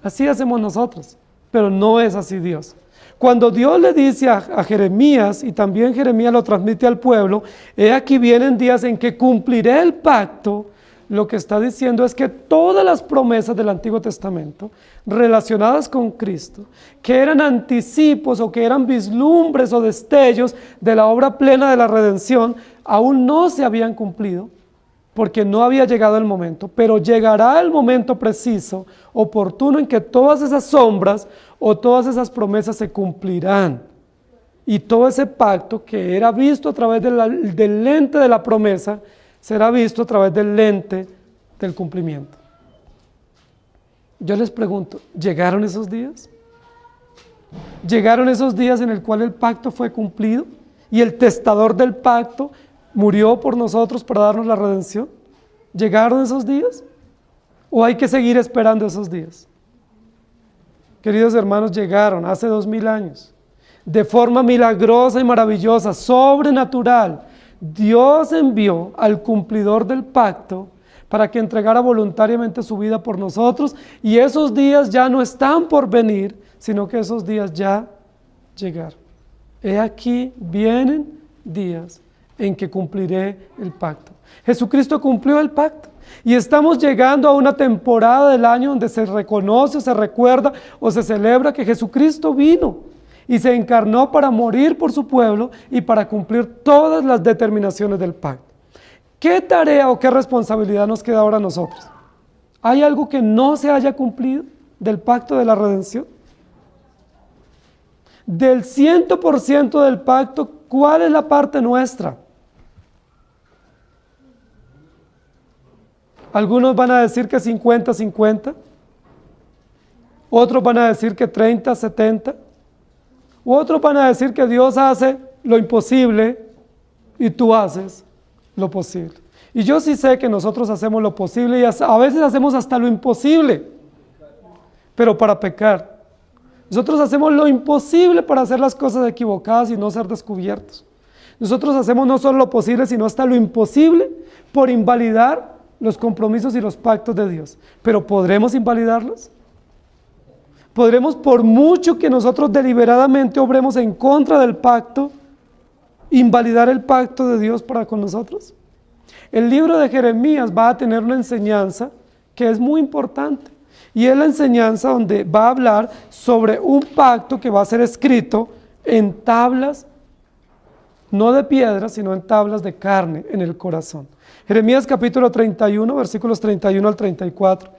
Así hacemos nosotros, pero no es así Dios. Cuando Dios le dice a Jeremías, y también Jeremías lo transmite al pueblo, he aquí vienen días en que cumpliré el pacto, lo que está diciendo es que todas las promesas del Antiguo Testamento relacionadas con Cristo, que eran anticipos o que eran vislumbres o destellos de la obra plena de la redención, aún no se habían cumplido, porque no había llegado el momento, pero llegará el momento preciso, oportuno, en que todas esas sombras o todas esas promesas se cumplirán. Y todo ese pacto que era visto a través del lente de la promesa, será visto a través del lente del cumplimiento. Yo les pregunto, ¿llegaron esos días? ¿Llegaron esos días en el cual el pacto fue cumplido y el testador del pacto murió por nosotros para darnos la redención? ¿Llegaron esos días? ¿O hay que seguir esperando esos días? Queridos hermanos, llegaron hace 2000 años. De forma milagrosa y maravillosa, sobrenatural, Dios envió al cumplidor del pacto para que entregara voluntariamente su vida por nosotros, y esos días ya no están por venir, sino que esos días ya llegaron. He aquí vienen días en que cumpliré el pacto. Jesucristo cumplió el pacto y estamos llegando a una temporada del año donde se reconoce, se recuerda o se celebra que Jesucristo vino y se encarnó para morir por su pueblo y para cumplir todas las determinaciones del pacto. ¿Qué tarea o qué responsabilidad nos queda ahora a nosotros? ¿Hay algo que no se haya cumplido del pacto de la redención? Del 100% del pacto, ¿cuál es la parte nuestra? Algunos van a decir que 50-50, otros van a decir que 30-70, u otros van a decir que Dios hace lo imposible y tú haces lo posible. Y yo sí sé que nosotros hacemos lo posible y a veces hacemos hasta lo imposible, pero para pecar. Nosotros hacemos lo imposible para hacer las cosas equivocadas y no ser descubiertos. Nosotros hacemos no solo lo posible, sino hasta lo imposible por invalidar los compromisos y los pactos de Dios. ¿Pero podremos invalidarlos? ¿Podremos, por mucho que nosotros deliberadamente obremos en contra del pacto, invalidar el pacto de Dios para con nosotros? El libro de Jeremías va a tener una enseñanza que es muy importante, y es la enseñanza donde va a hablar sobre un pacto que va a ser escrito en tablas, no de piedra, sino en tablas de carne en el corazón. Jeremías capítulo 31, versículos 31 al 34.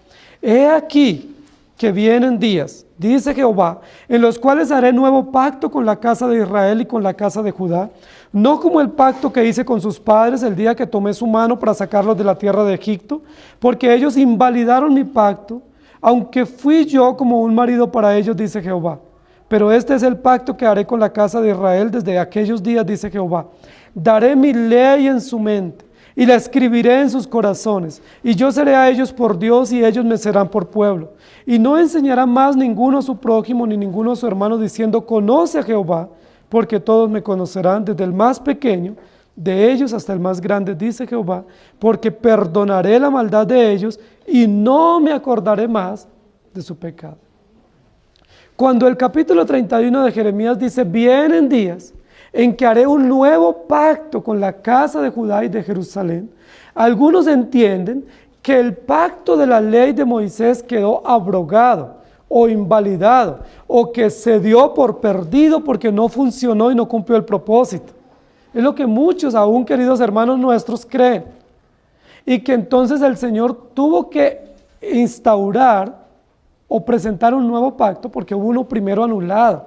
He aquí, que vienen días, dice Jehová, en los cuales haré nuevo pacto con la casa de Israel y con la casa de Judá, no como el pacto que hice con sus padres el día que tomé su mano para sacarlos de la tierra de Egipto, porque ellos invalidaron mi pacto, aunque fui yo como un marido para ellos, dice Jehová. Pero este es el pacto que haré con la casa de Israel desde aquellos días, dice Jehová. Daré mi ley en su mente y la escribiré en sus corazones, y yo seré a ellos por Dios y ellos me serán por pueblo. Y no enseñará más ninguno a su prójimo ni ninguno a su hermano diciendo, conoce a Jehová, porque todos me conocerán, desde el más pequeño de ellos hasta el más grande, dice Jehová, porque perdonaré la maldad de ellos y no me acordaré más de su pecado. Cuando el capítulo 31 de Jeremías dice, vienen días en que haré un nuevo pacto con la casa de Judá y de Jerusalén, algunos entienden que el pacto de la ley de Moisés quedó abrogado o invalidado, o que se dio por perdido porque no funcionó y no cumplió el propósito. Es lo que muchos, aún queridos hermanos nuestros, creen. Y que entonces el Señor tuvo que instaurar o presentar un nuevo pacto porque hubo uno primero anulado.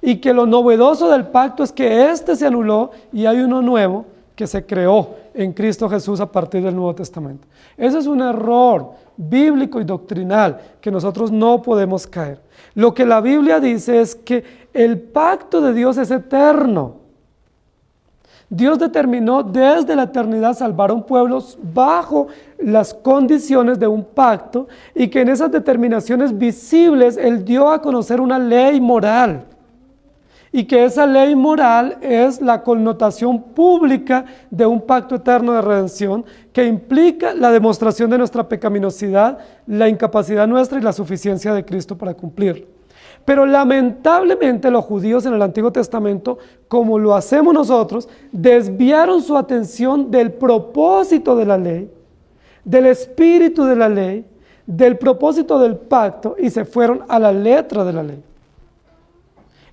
Y que lo novedoso del pacto es que este se anuló y hay uno nuevo que se creó en Cristo Jesús a partir del Nuevo Testamento. Ese es un error bíblico y doctrinal que nosotros no podemos caer. Lo que la Biblia dice es que el pacto de Dios es eterno. Dios determinó desde la eternidad salvar a un pueblo bajo las condiciones de un pacto, y que en esas determinaciones visibles Él dio a conocer una ley moral. Y que esa ley moral es la connotación pública de un pacto eterno de redención que implica la demostración de nuestra pecaminosidad, la incapacidad nuestra y la suficiencia de Cristo para cumplirlo. Pero lamentablemente los judíos en el Antiguo Testamento, como lo hacemos nosotros, desviaron su atención del propósito de la ley, del espíritu de la ley, del propósito del pacto, y se fueron a la letra de la ley.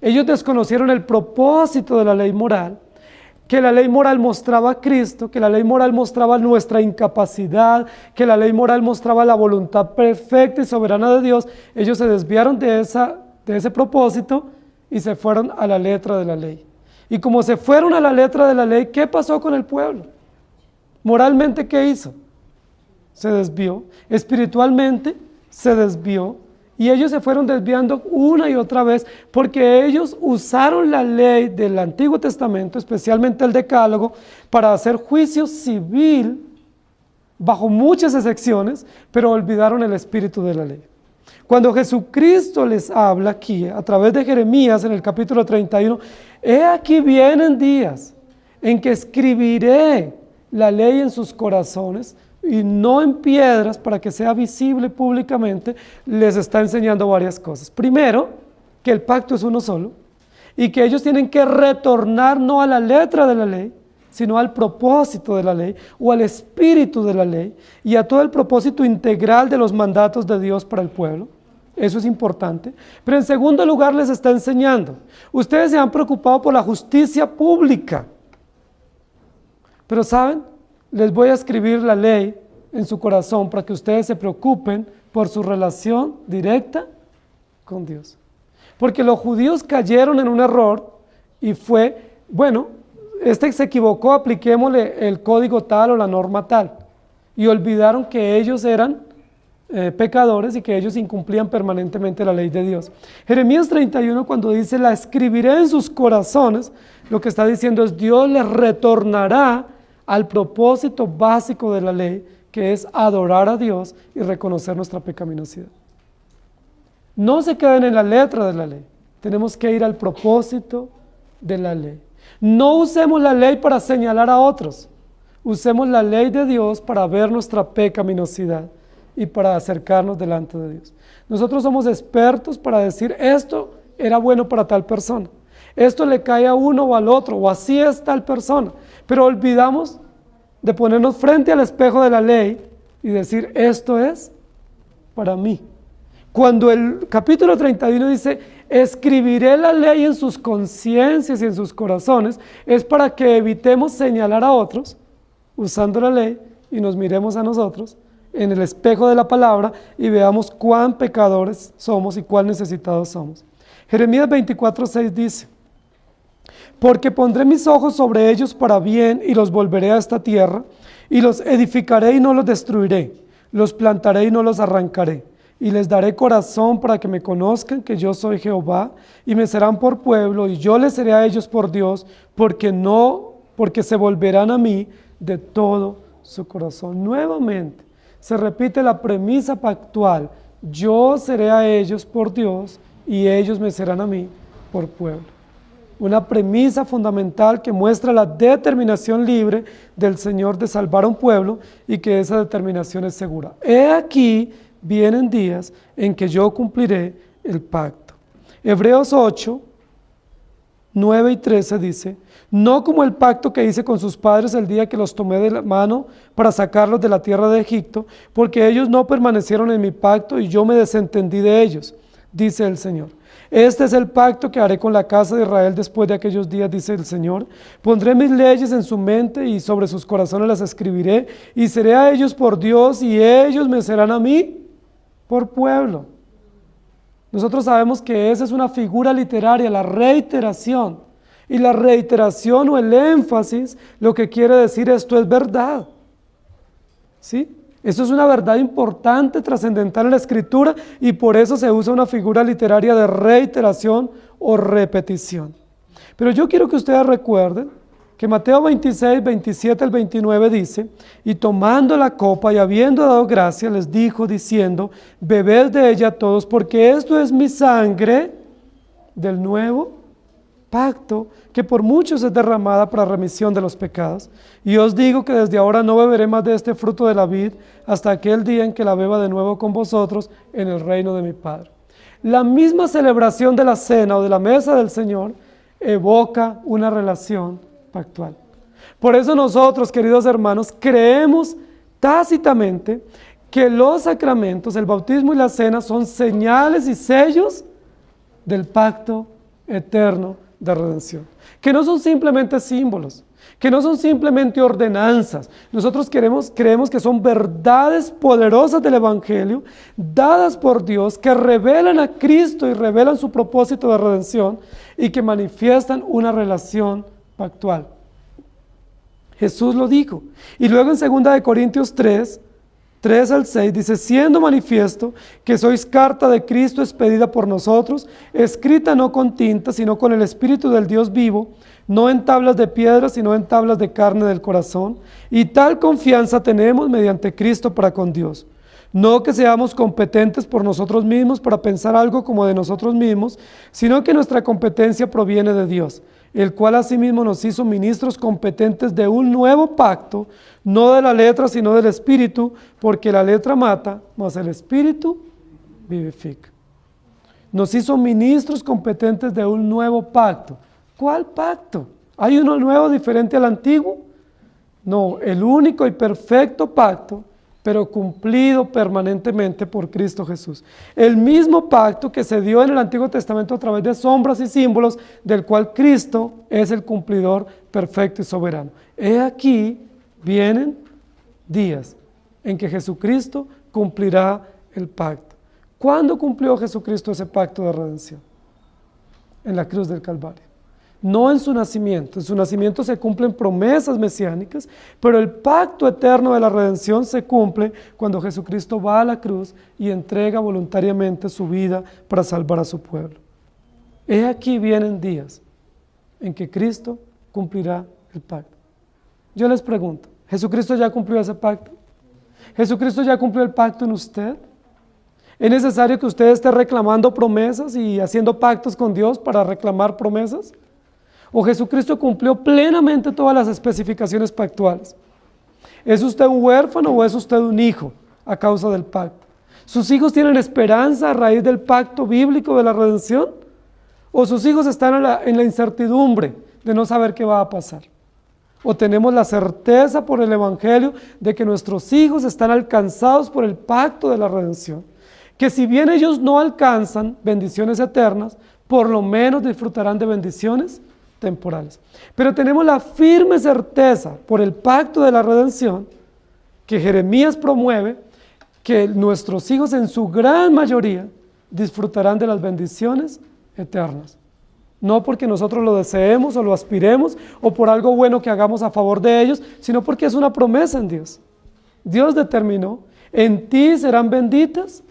Ellos desconocieron el propósito de la ley moral, que la ley moral mostraba a Cristo, que la ley moral mostraba nuestra incapacidad, que la ley moral mostraba la voluntad perfecta y soberana de Dios. Ellos se desviaron de ese propósito y se fueron a la letra de la ley. Y como se fueron a la letra de la ley, ¿qué pasó con el pueblo? Moralmente, ¿qué hizo? Se desvió. Espiritualmente, se desvió. Y ellos se fueron desviando una y otra vez porque ellos usaron la ley del Antiguo Testamento, especialmente el Decálogo, para hacer juicio civil bajo muchas excepciones, pero olvidaron el espíritu de la ley. Cuando Jesucristo les habla aquí, a través de Jeremías en el capítulo 31, he aquí vienen días en que escribiré la ley en sus corazones, y no en piedras, para que sea visible públicamente, les está enseñando varias cosas. Primero, que el pacto es uno solo, y que ellos tienen que retornar no a la letra de la ley, sino al propósito de la ley, o al espíritu de la ley, y a todo el propósito integral de los mandatos de Dios para el pueblo. Eso es importante. Pero en segundo lugar les está enseñando, ustedes se han preocupado por la justicia pública, pero ¿saben? Les voy a escribir la ley en su corazón para que ustedes se preocupen por su relación directa con Dios. Porque los judíos cayeron en un error y fue, bueno, se equivocó, apliquémosle el código tal o la norma tal. Y olvidaron que ellos eran pecadores y que ellos incumplían permanentemente la ley de Dios. Jeremías 31, cuando dice, la escribiré en sus corazones, lo que está diciendo es, Dios les retornará al propósito básico de la ley, que es adorar a Dios y reconocer nuestra pecaminosidad. No se queden en la letra de la ley, tenemos que ir al propósito de la ley. No usemos la ley para señalar a otros, usemos la ley de Dios para ver nuestra pecaminosidad y para acercarnos delante de Dios. Nosotros somos expertos para decir, esto era bueno para tal persona, esto le cae a uno o al otro, o así es tal persona. Pero olvidamos de ponernos frente al espejo de la ley y decir, esto es para mí. Cuando el capítulo 31 dice, escribiré la ley en sus conciencias y en sus corazones, es para que evitemos señalar a otros usando la ley y nos miremos a nosotros en el espejo de la palabra y veamos cuán pecadores somos y cuán necesitados somos. Jeremías 24:6 dice: porque pondré mis ojos sobre ellos para bien y los volveré a esta tierra, y los edificaré y no los destruiré, los plantaré y no los arrancaré, y les daré corazón para que me conozcan que yo soy Jehová, y me serán por pueblo, y yo les seré a ellos por Dios, porque se volverán a mí de todo su corazón. Nuevamente se repite la premisa pactual: yo seré a ellos por Dios, y ellos me serán a mí por pueblo. Una premisa fundamental que muestra la determinación libre del Señor de salvar a un pueblo y que esa determinación es segura. He aquí, vienen días en que yo cumpliré el pacto. Hebreos 8, 9 y 13 dice: no como el pacto que hice con sus padres el día que los tomé de la mano para sacarlos de la tierra de Egipto, porque ellos no permanecieron en mi pacto y yo me desentendí de ellos, dice el Señor. Este es el pacto que haré con la casa de Israel después de aquellos días, dice el Señor. Pondré mis leyes en su mente y sobre sus corazones las escribiré, y seré a ellos por Dios y ellos me serán a mí por pueblo. Nosotros sabemos que esa es una figura literaria, la reiteración. Y la reiteración o el énfasis lo que quiere decir esto es verdad. ¿Sí? Esto es una verdad importante, trascendental en la Escritura, y por eso se usa una figura literaria de reiteración o repetición. Pero yo quiero que ustedes recuerden que Mateo 26, 27 al 29 dice: y tomando la copa y habiendo dado gracia, les dijo diciendo: bebed de ella todos, porque esto es mi sangre del nuevo pacto, que por muchos es derramada para remisión de los pecados. Y os digo que desde ahora no beberé más de este fruto de la vid hasta aquel día en que la beba de nuevo con vosotros en el reino de mi Padre. La misma celebración de la cena o de la mesa del Señor evoca una relación pactual. Por eso nosotros, queridos hermanos, creemos tácitamente que los sacramentos, el bautismo y la cena, son señales y sellos del pacto eterno de redención, que no son simplemente símbolos, que no son simplemente ordenanzas. Nosotros creemos que son verdades poderosas del Evangelio, dadas por Dios, que revelan a Cristo y revelan su propósito de redención y que manifiestan una relación pactual. Jesús lo dijo. Y luego en 2 Corintios 3 al 6 dice: siendo manifiesto que sois carta de Cristo expedida por nosotros, escrita no con tinta, sino con el Espíritu del Dios vivo, no en tablas de piedra, sino en tablas de carne del corazón. Y tal confianza tenemos mediante Cristo para con Dios. No que seamos competentes por nosotros mismos para pensar algo como de nosotros mismos, sino que nuestra competencia proviene de Dios, el cual asimismo nos hizo ministros competentes de un nuevo pacto, no de la letra, sino del Espíritu, porque la letra mata, mas el Espíritu vivifica. Nos hizo ministros competentes de un nuevo pacto. ¿Cuál pacto? ¿Hay uno nuevo diferente al antiguo? No, el único y perfecto pacto, pero cumplido permanentemente por Cristo Jesús. El mismo pacto que se dio en el Antiguo Testamento a través de sombras y símbolos, del cual Cristo es el cumplidor perfecto y soberano. He aquí, vienen días en que Jesucristo cumplirá el pacto. ¿Cuándo cumplió Jesucristo ese pacto de redención? En la cruz del Calvario. No en su nacimiento. En su nacimiento se cumplen promesas mesiánicas, pero el pacto eterno de la redención se cumple cuando Jesucristo va a la cruz y entrega voluntariamente su vida para salvar a su pueblo. He aquí vienen días en que Cristo cumplirá el pacto. Yo les pregunto, ¿Jesucristo ya cumplió ese pacto? ¿Jesucristo ya cumplió el pacto en usted? ¿Es necesario que usted esté reclamando promesas y haciendo pactos con Dios para reclamar promesas? ¿O Jesucristo cumplió plenamente todas las especificaciones pactuales? ¿Es usted un huérfano o es usted un hijo a causa del pacto? ¿Sus hijos tienen esperanza a raíz del pacto bíblico de la redención? ¿O sus hijos están en la incertidumbre de no saber qué va a pasar? ¿O tenemos la certeza por el Evangelio de que nuestros hijos están alcanzados por el pacto de la redención? Que si bien ellos no alcanzan bendiciones eternas, por lo menos disfrutarán de bendiciones temporales. Pero tenemos la firme certeza por el pacto de la redención que Jeremías promueve, que nuestros hijos en su gran mayoría disfrutarán de las bendiciones eternas. No porque nosotros lo deseemos o lo aspiremos o por algo bueno que hagamos a favor de ellos, sino porque es una promesa en Dios. Dios determinó, en ti serán benditas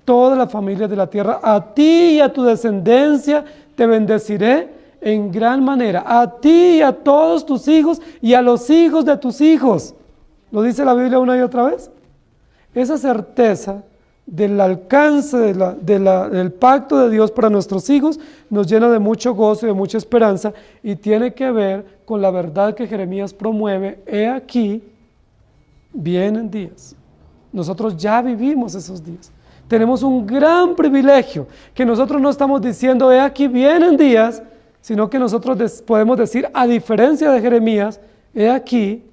todas las familias de la tierra, a ti y a tu descendencia te bendeciré en gran manera, a ti y a todos tus hijos y a los hijos de tus hijos. ¿Lo dice la Biblia una y otra vez? Esa certeza del alcance del pacto de Dios para nuestros hijos nos llena de mucho gozo y de mucha esperanza, y tiene que ver con la verdad que Jeremías promueve. He aquí, vienen días. Nosotros ya vivimos esos días. Tenemos un gran privilegio, que nosotros no estamos diciendo, he aquí vienen días, sino que nosotros podemos decir, a diferencia de Jeremías, he aquí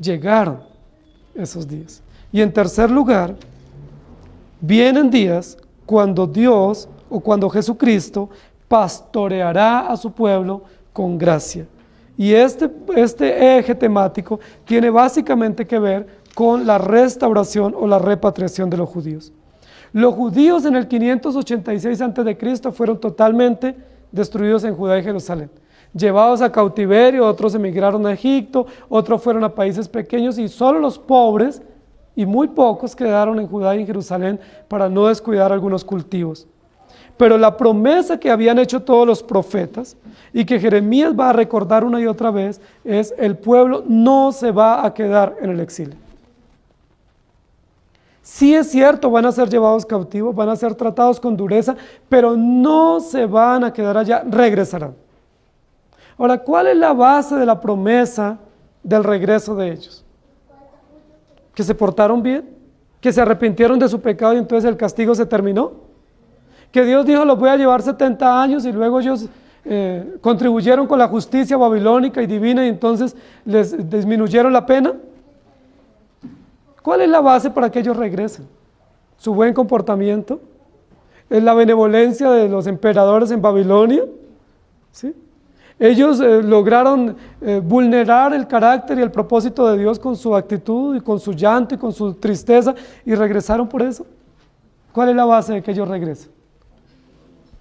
llegaron esos días. Y en tercer lugar, vienen días cuando Dios o cuando Jesucristo pastoreará a su pueblo con gracia. Y este eje temático tiene básicamente que ver con la restauración o la repatriación de los judíos. Los judíos en el 586 a.C. fueron totalmente destruidos en Judá y Jerusalén, llevados a cautiverio. Otros emigraron a Egipto, otros fueron a países pequeños, y solo los pobres y muy pocos quedaron en Judá y en Jerusalén para no descuidar algunos cultivos. Pero la promesa que habían hecho todos los profetas y que Jeremías va a recordar una y otra vez es: el pueblo no se va a quedar en el exilio. Sí es cierto, van a ser llevados cautivos, van a ser tratados con dureza, pero no se van a quedar allá, regresarán. Ahora, ¿cuál es la base de la promesa del regreso de ellos? ¿Que se portaron bien? ¿Que se arrepintieron de su pecado y entonces el castigo se terminó? ¿Que Dios dijo, los voy a llevar 70 años y luego ellos contribuyeron con la justicia babilónica y divina y entonces les disminuyeron la pena? ¿Cuál es la base para que ellos regresen? ¿Su buen comportamiento? ¿Es la benevolencia de los emperadores en Babilonia? ¿Sí? Ellos lograron vulnerar el carácter y el propósito de Dios con su actitud y con su llanto y con su tristeza, y regresaron por eso. ¿Cuál es la base de que ellos regresen?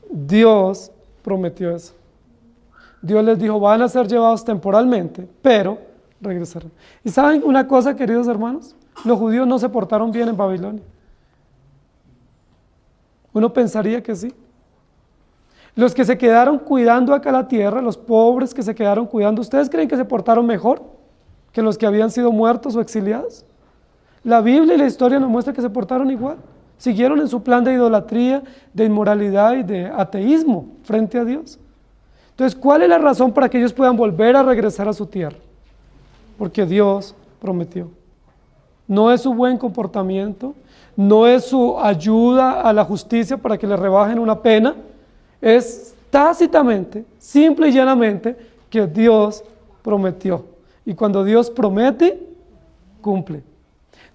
Dios prometió eso. Dios les dijo, van a ser llevados temporalmente, pero regresarán. ¿Y saben una cosa, queridos hermanos? Los judíos no se portaron bien en Babilonia. Uno pensaría que sí. Los que se quedaron cuidando acá la tierra, los pobres que se quedaron cuidando, ¿ustedes creen que se portaron mejor que los que habían sido muertos o exiliados? La Biblia y la historia nos muestra que se portaron igual. Siguieron en su plan de idolatría, de inmoralidad y de ateísmo frente a Dios. Entonces, ¿cuál es la razón para que ellos puedan volver a regresar a su tierra? Porque Dios prometió. No es su buen comportamiento, no es su ayuda a la justicia para que le rebajen una pena, es tácitamente, simple y llanamente, que Dios prometió. Y cuando Dios promete, cumple.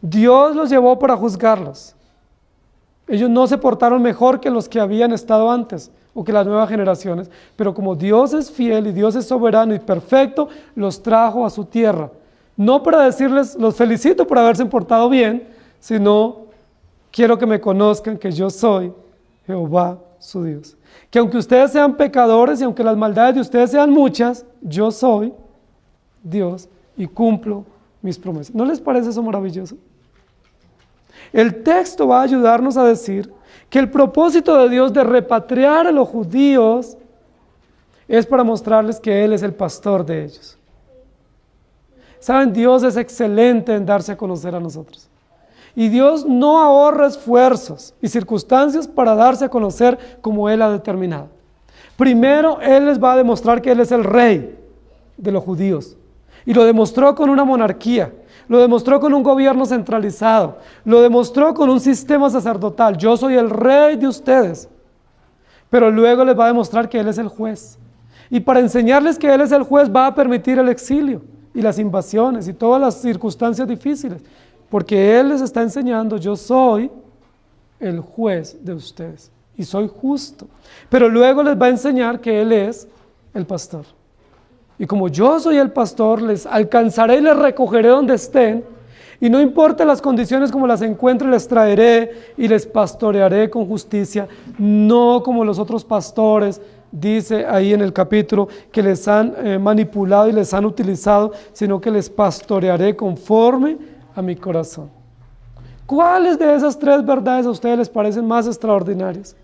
Dios los llevó para juzgarlos. Ellos no se portaron mejor que los que habían estado antes o que las nuevas generaciones, pero como Dios es fiel y Dios es soberano y perfecto, los trajo a su tierra. No para decirles, los felicito por haberse portado bien, sino quiero que me conozcan que yo soy Jehová su Dios. Que aunque ustedes sean pecadores y aunque las maldades de ustedes sean muchas, yo soy Dios y cumplo mis promesas. ¿No les parece eso maravilloso? El texto va a ayudarnos a decir que el propósito de Dios de repatriar a los judíos es para mostrarles que Él es el pastor de ellos. Saben, Dios es excelente en darse a conocer a nosotros. Y Dios no ahorra esfuerzos y circunstancias para darse a conocer como Él ha determinado. Primero, Él les va a demostrar que Él es el rey de los judíos. Y lo demostró con una monarquía, lo demostró con un gobierno centralizado, lo demostró con un sistema sacerdotal. Yo soy el rey de ustedes. Pero luego les va a demostrar que Él es el juez. Y para enseñarles que Él es el juez, va a permitir el exilio y las invasiones y todas las circunstancias difíciles. Porque Él les está enseñando, yo soy el juez de ustedes y soy justo. Pero luego les va a enseñar que Él es el pastor. Y como yo soy el pastor, les alcanzaré y les recogeré donde estén. Y no importa las condiciones como las encuentre, les traeré y les pastorearé con justicia, no como los otros pastores, dice ahí en el capítulo, que les han manipulado y les han utilizado, sino que les pastorearé conforme a mi corazón. ¿Cuáles de esas tres verdades a ustedes les parecen más extraordinarias?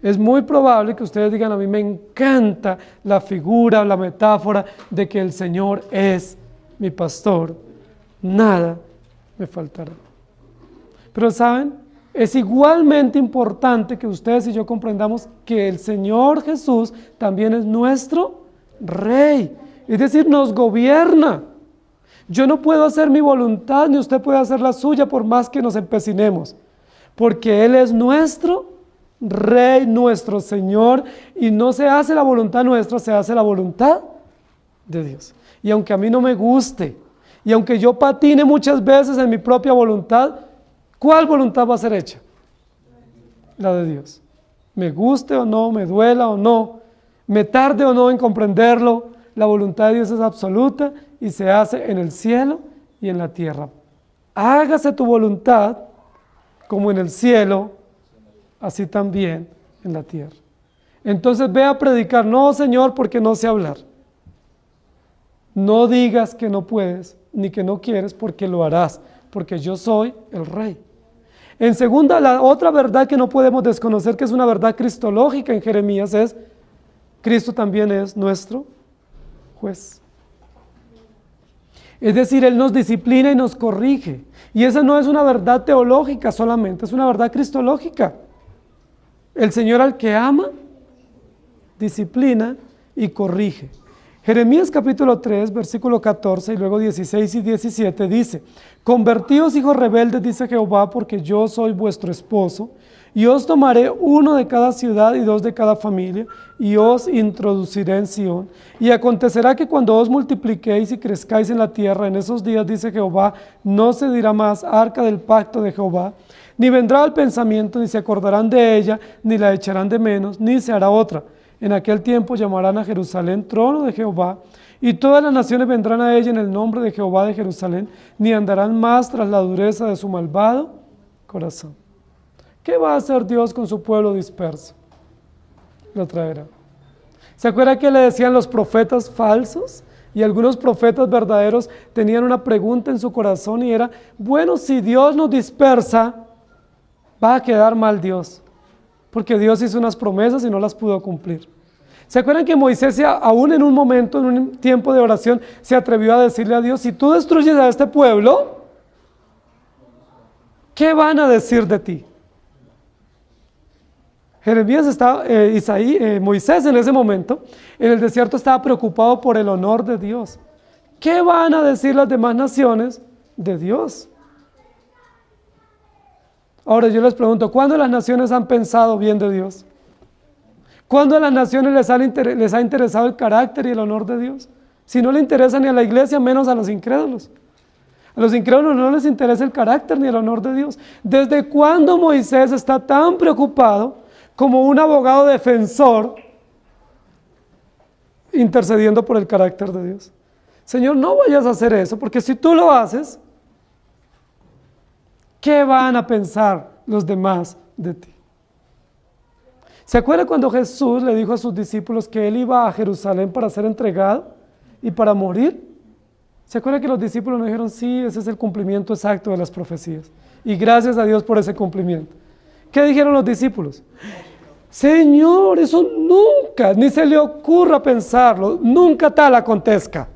Es muy probable que ustedes digan, a mí me encanta la figura, la metáfora de que el Señor es mi pastor, nada me faltará. Pero ¿saben? Es igualmente importante que ustedes y yo comprendamos que el Señor Jesús también es nuestro Rey, es decir, nos gobierna. Yo no puedo hacer mi voluntad, ni usted puede hacer la suya por más que nos empecinemos, porque Él es nuestro Rey, nuestro Señor, y no se hace la voluntad nuestra, se hace la voluntad de Dios. Y aunque a mí no me guste, y aunque yo patine muchas veces en mi propia voluntad, ¿cuál voluntad va a ser hecha? La de Dios. Me guste o no, me duela o no, me tarde o no en comprenderlo, la voluntad de Dios es absoluta y se hace en el cielo y en la tierra. Hágase tu voluntad como en el cielo, así también en la tierra. Entonces ve a predicar, no Señor, porque no sé hablar. No digas que no puedes, ni que no quieres, porque lo harás, porque yo soy el Rey. En segunda, la otra verdad que no podemos desconocer, que es una verdad cristológica en Jeremías, es Cristo también es nuestro juez. Es decir, Él nos disciplina y nos corrige. Y esa no es una verdad teológica solamente, es una verdad cristológica. El Señor al que ama, disciplina y corrige. Jeremías capítulo 3, versículo 14 y luego 16 y 17 dice: convertíos, hijos rebeldes, dice Jehová, porque yo soy vuestro esposo, y os tomaré uno de cada ciudad y dos de cada familia, y os introduciré en Sión. Y acontecerá que cuando os multipliquéis y crezcáis en la tierra, en esos días, dice Jehová, no se dirá más arca del pacto de Jehová, ni vendrá al pensamiento, ni se acordarán de ella, ni la echarán de menos, ni se hará otra. En aquel tiempo llamarán a Jerusalén trono de Jehová, y todas las naciones vendrán a ella en el nombre de Jehová de Jerusalén, ni andarán más tras la dureza de su malvado corazón. ¿Qué va a hacer Dios con su pueblo disperso? Lo traerá. ¿Se acuerda que le decían los profetas falsos? Y algunos profetas verdaderos tenían una pregunta en su corazón y era, bueno, si Dios nos dispersa, va a quedar mal Dios, porque Dios hizo unas promesas y no las pudo cumplir. ¿Se acuerdan que Moisés, aún en un momento, en un tiempo de oración, se atrevió a decirle a Dios, si tú destruyes a este pueblo, ¿qué van a decir de ti? Moisés en ese momento, en el desierto, estaba preocupado por el honor de Dios. ¿Qué van a decir las demás naciones de Dios? Ahora yo les pregunto, ¿cuándo las naciones han pensado bien de Dios? ¿Cuándo a las naciones les ha interesado el carácter y el honor de Dios? Si no le interesa ni a la iglesia, menos a los incrédulos. A los incrédulos no les interesa el carácter ni el honor de Dios. ¿Desde cuándo Moisés está tan preocupado como un abogado defensor intercediendo por el carácter de Dios? Señor, no vayas a hacer eso, porque si tú lo haces, ¿qué van a pensar los demás de ti? ¿Se acuerda cuando Jesús le dijo a sus discípulos que Él iba a Jerusalén para ser entregado y para morir? ¿Se acuerda que los discípulos nos dijeron, sí, ese es el cumplimiento exacto de las profecías? Y gracias a Dios por ese cumplimiento. ¿Qué dijeron los discípulos? Señor, eso nunca, ni se le ocurra pensarlo, nunca tal acontezca.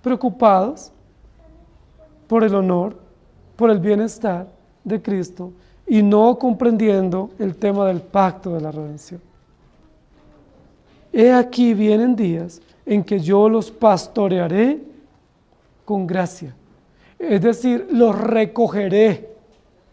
Preocupados por el honor, por el bienestar de Cristo y no comprendiendo el tema del pacto de la redención. He aquí vienen días en que yo los pastorearé con gracia, es decir, los recogeré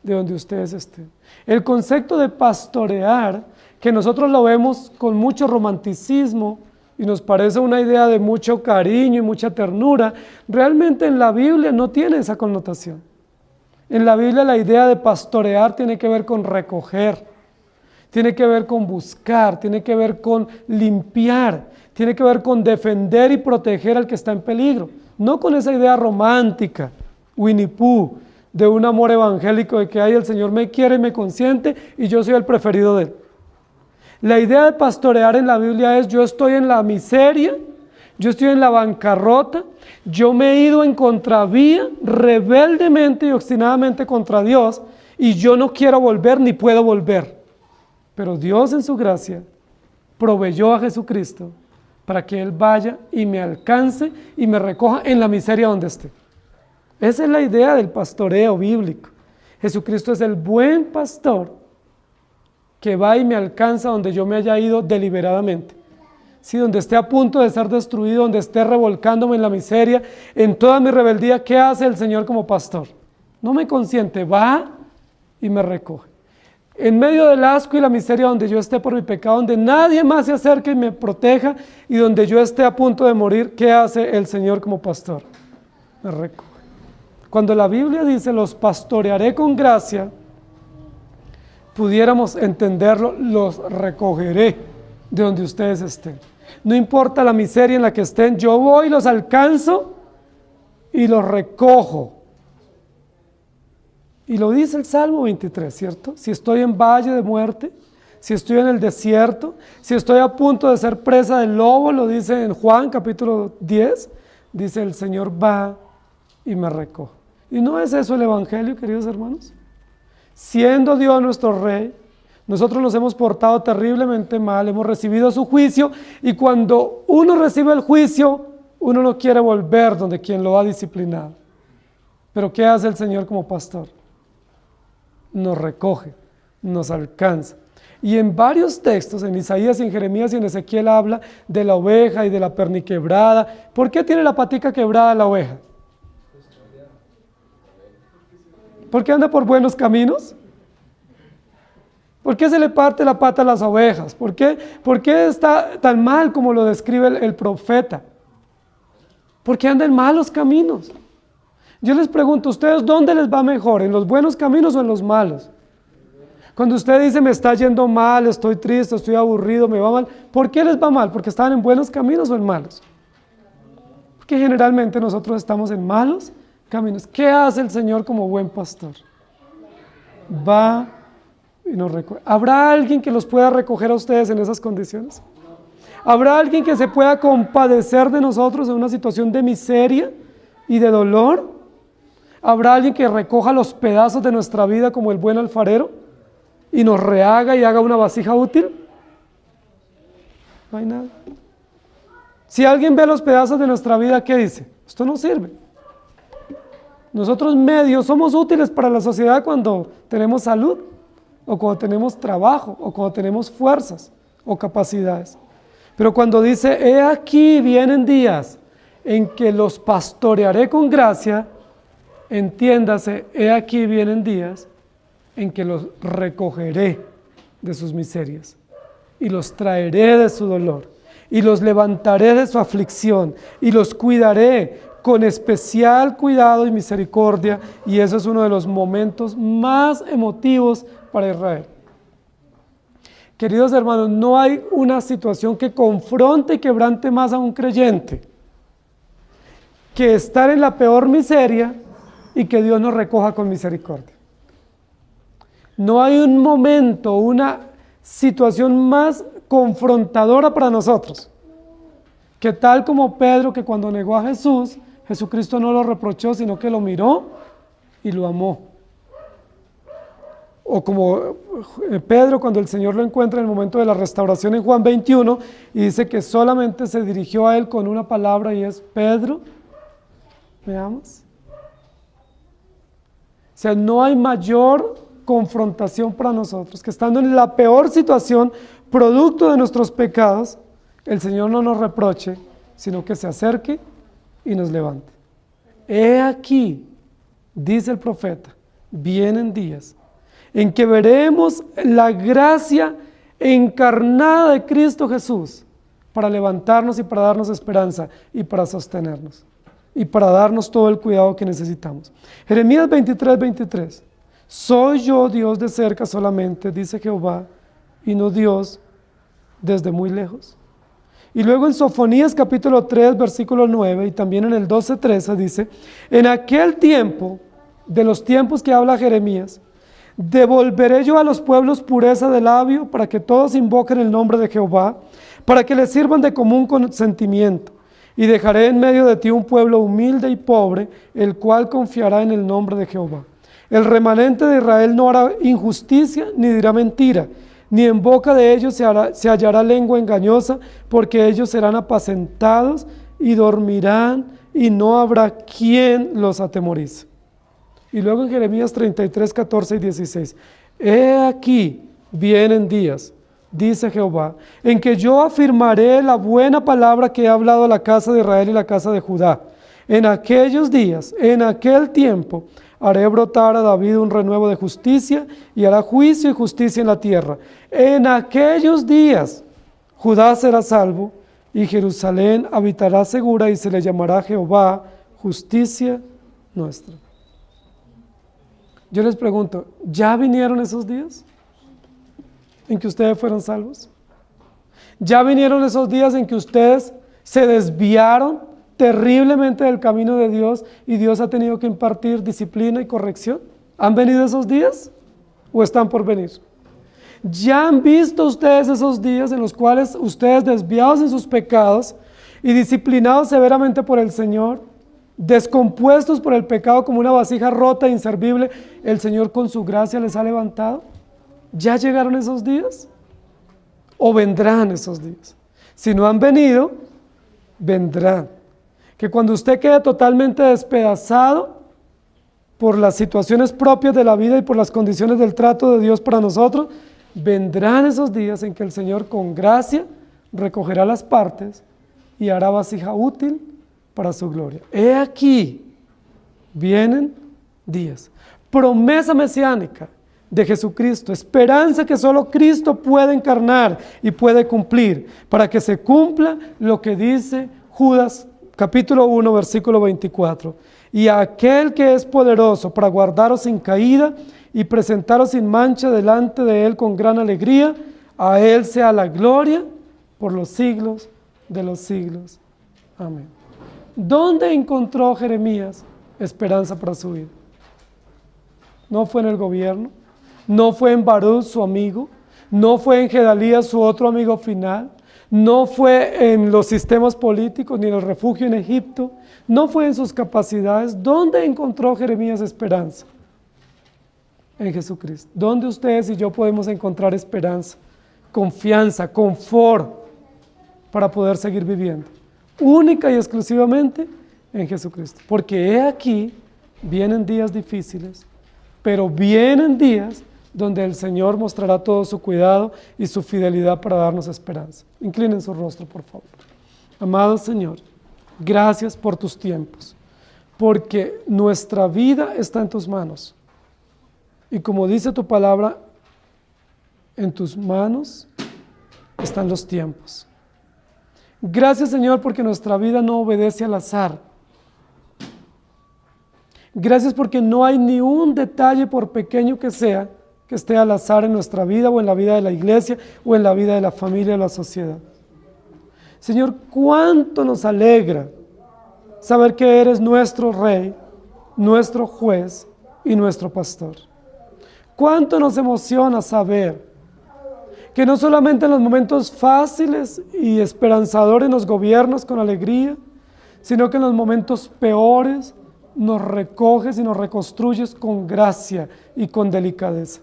de donde ustedes estén. El concepto de pastorear, que nosotros lo vemos con mucho romanticismo y nos parece una idea de mucho cariño y mucha ternura, realmente en la Biblia no tiene esa connotación. En la Biblia la idea de pastorear tiene que ver con recoger. tiene que ver con buscar, tiene que ver con limpiar, tiene que ver con defender y proteger al que está en peligro. No con esa idea romántica, Winnie Pooh, de un amor evangélico de que el Señor me quiere y me consiente y yo soy el preferido de Él. La idea de pastorear en la Biblia es: yo estoy en la miseria, yo estoy en la bancarrota, yo me he ido en contravía rebeldemente y obstinadamente contra Dios y yo no quiero volver ni puedo volver. Pero Dios en su gracia proveyó a Jesucristo para que Él vaya y me alcance y me recoja en la miseria donde esté. Esa es la idea del pastoreo bíblico. Jesucristo es el buen pastor que va y me alcanza donde yo me haya ido deliberadamente. Sí, donde esté a punto de ser destruido, donde esté revolcándome en la miseria, en toda mi rebeldía, ¿qué hace el Señor como pastor? No me consiente, va y me recoge. En medio del asco y la miseria donde yo esté por mi pecado, donde nadie más se acerque y me proteja, y donde yo esté a punto de morir, ¿qué hace el Señor como pastor? Me recoge. Cuando la Biblia dice: los pastorearé con gracia, pudiéramos entenderlo: los recogeré de donde ustedes estén. No importa la miseria en la que estén, yo voy, los alcanzo y los recojo. Y lo dice el Salmo 23, ¿cierto? Si estoy en valle de muerte, si estoy en el desierto, si estoy a punto de ser presa del lobo, lo dice en Juan capítulo 10, dice: el Señor va y me recoge. ¿Y no es eso el Evangelio, queridos hermanos? Siendo Dios nuestro Rey, nosotros nos hemos portado terriblemente mal, hemos recibido su juicio, y cuando uno recibe el juicio, uno no quiere volver donde quien lo ha disciplinado. Pero ¿qué hace el Señor como pastor? Nos recoge, nos alcanza. Y en varios textos, en Isaías y en Jeremías y en Ezequiel, habla de la oveja y de la perniquebrada. ¿Por qué tiene la patica quebrada la oveja? ¿Por qué anda por buenos caminos? ¿Por qué se le parte la pata a las ovejas? ¿Por qué está tan mal como lo describe el profeta? ¿Por qué anda en malos caminos? Yo les pregunto, ¿ustedes dónde les va mejor? ¿En los buenos caminos o en los malos? Cuando usted dice: me está yendo mal, estoy triste, estoy aburrido, me va mal, ¿por qué les va mal? ¿Porque están en buenos caminos o en malos? Porque generalmente nosotros estamos en malos caminos. ¿Qué hace el Señor como buen pastor? Va y nos recoge. ¿Habrá alguien que los pueda recoger a ustedes en esas condiciones? ¿Habrá alguien que se pueda compadecer de nosotros en una situación de miseria y de dolor? ¿Habrá alguien que recoja los pedazos de nuestra vida como el buen alfarero y nos rehaga y haga una vasija útil? No hay nada. Si alguien ve los pedazos de nuestra vida, ¿qué dice? Esto no sirve. Nosotros medios somos útiles para la sociedad cuando tenemos salud, o cuando tenemos trabajo, o cuando tenemos fuerzas o capacidades. Pero cuando dice: he aquí vienen días en que los pastorearé con gracia, entiéndase, he aquí vienen días en que los recogeré de sus miserias y los traeré de su dolor y los levantaré de su aflicción y los cuidaré con especial cuidado y misericordia, y eso es uno de los momentos más emotivos para Israel. Queridos hermanos, no hay una situación que confronte y quebrante más a un creyente que estar en la peor miseria y que Dios nos recoja con misericordia. No hay un momento, una situación más confrontadora para nosotros que tal como Pedro, que cuando negó a Jesús, Jesucristo no lo reprochó, sino que lo miró y lo amó. O como Pedro, cuando el Señor lo encuentra en el momento de la restauración en Juan 21, y dice que solamente se dirigió a él con una palabra, y es: Pedro, ¿me amas? O sea, no hay mayor confrontación para nosotros que estando en la peor situación, producto de nuestros pecados, el Señor no nos reproche, sino que se acerque y nos levante. He aquí, dice el profeta, vienen días en que veremos la gracia encarnada de Cristo Jesús para levantarnos y para darnos esperanza y para sostenernos y para darnos todo el cuidado que necesitamos. Jeremías 23:23. Soy yo Dios de cerca solamente, dice Jehová, y no Dios desde muy lejos. Y luego en Sofonías capítulo 3, versículo 9, y también en el 12:13 dice, en aquel tiempo, de los tiempos que habla Jeremías, devolveré yo a los pueblos pureza de labio, para que todos invoquen el nombre de Jehová, para que les sirvan de común consentimiento. Y dejaré en medio de ti un pueblo humilde y pobre, el cual confiará en el nombre de Jehová. El remanente de Israel no hará injusticia, ni dirá mentira, ni en boca de ellos se hallará lengua engañosa, porque ellos serán apacentados y dormirán, y no habrá quien los atemorice. Y luego en Jeremías 33, 14 y 16, he aquí vienen días, dice Jehová, en que yo afirmaré la buena palabra que he hablado a la casa de Israel y la casa de Judá. En aquellos días, en aquel tiempo, haré brotar a David un renuevo de justicia, y hará juicio y justicia en la tierra. En aquellos días, Judá será salvo, y Jerusalén habitará segura, y se le llamará Jehová, justicia nuestra. Yo les pregunto, ¿ya vinieron esos días en que ustedes fueron salvos? ¿Ya vinieron esos días en que ustedes se desviaron terriblemente del camino de Dios y Dios ha tenido que impartir disciplina y corrección? ¿Han venido esos días o están por venir? ¿Ya han visto ustedes esos días en los cuales ustedes, desviados en sus pecados y disciplinados severamente por el Señor, descompuestos por el pecado como una vasija rota e inservible, el Señor con su gracia les ha levantado? ¿Ya llegaron esos días? ¿O vendrán esos días? Si no han venido, vendrán. Que cuando usted quede totalmente despedazado por las situaciones propias de la vida y por las condiciones del trato de Dios para nosotros, vendrán esos días en que el Señor con gracia recogerá las partes y hará vasija útil para su gloria. He aquí, vienen días. Promesa mesiánica de Jesucristo, esperanza que solo Cristo puede encarnar y puede cumplir, para que se cumpla lo que dice Judas capítulo 1, versículo 24. Y aquel que es poderoso para guardaros sin caída y presentaros sin mancha delante de Él con gran alegría, a Él sea la gloria por los siglos de los siglos. Amén. ¿Dónde encontró Jeremías esperanza para su vida? No fue en el gobierno, no fue en Baruch, su amigo, no fue en Gedalías, su otro amigo final, no fue en los sistemas políticos ni en el refugio en Egipto, no fue en sus capacidades. ¿Dónde encontró Jeremías esperanza? En Jesucristo. ¿Dónde ustedes y yo podemos encontrar esperanza, confianza, confort para poder seguir viviendo? Única y exclusivamente en Jesucristo. Porque he aquí, vienen días difíciles, pero vienen días donde el Señor mostrará todo su cuidado y su fidelidad para darnos esperanza. Inclinen su rostro, por favor. Amado Señor, gracias por tus tiempos, porque nuestra vida está en tus manos. Y como dice tu palabra, en tus manos están los tiempos. Gracias, Señor, porque nuestra vida no obedece al azar. Gracias porque no hay ni un detalle, por pequeño que sea, que esté al azar en nuestra vida o en la vida de la iglesia o en la vida de la familia o la sociedad. Señor, cuánto nos alegra saber que eres nuestro Rey, nuestro juez y nuestro pastor. Cuánto nos emociona saber que no solamente en los momentos fáciles y esperanzadores nos gobiernas con alegría, sino que en los momentos peores nos recoges y nos reconstruyes con gracia y con delicadeza.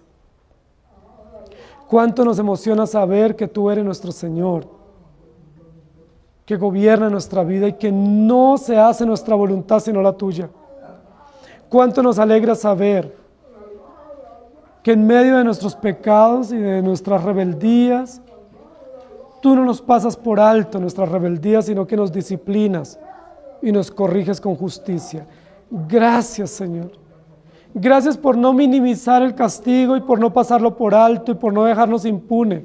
Cuánto nos emociona saber que tú eres nuestro Señor, que gobierna nuestra vida y que no se hace nuestra voluntad sino la tuya. Cuánto nos alegra saber que en medio de nuestros pecados y de nuestras rebeldías, tú no nos pasas por alto nuestras rebeldías, sino que nos disciplinas y nos corriges con justicia. Gracias, Señor. Gracias por no minimizar el castigo y por no pasarlo por alto y por no dejarnos impune.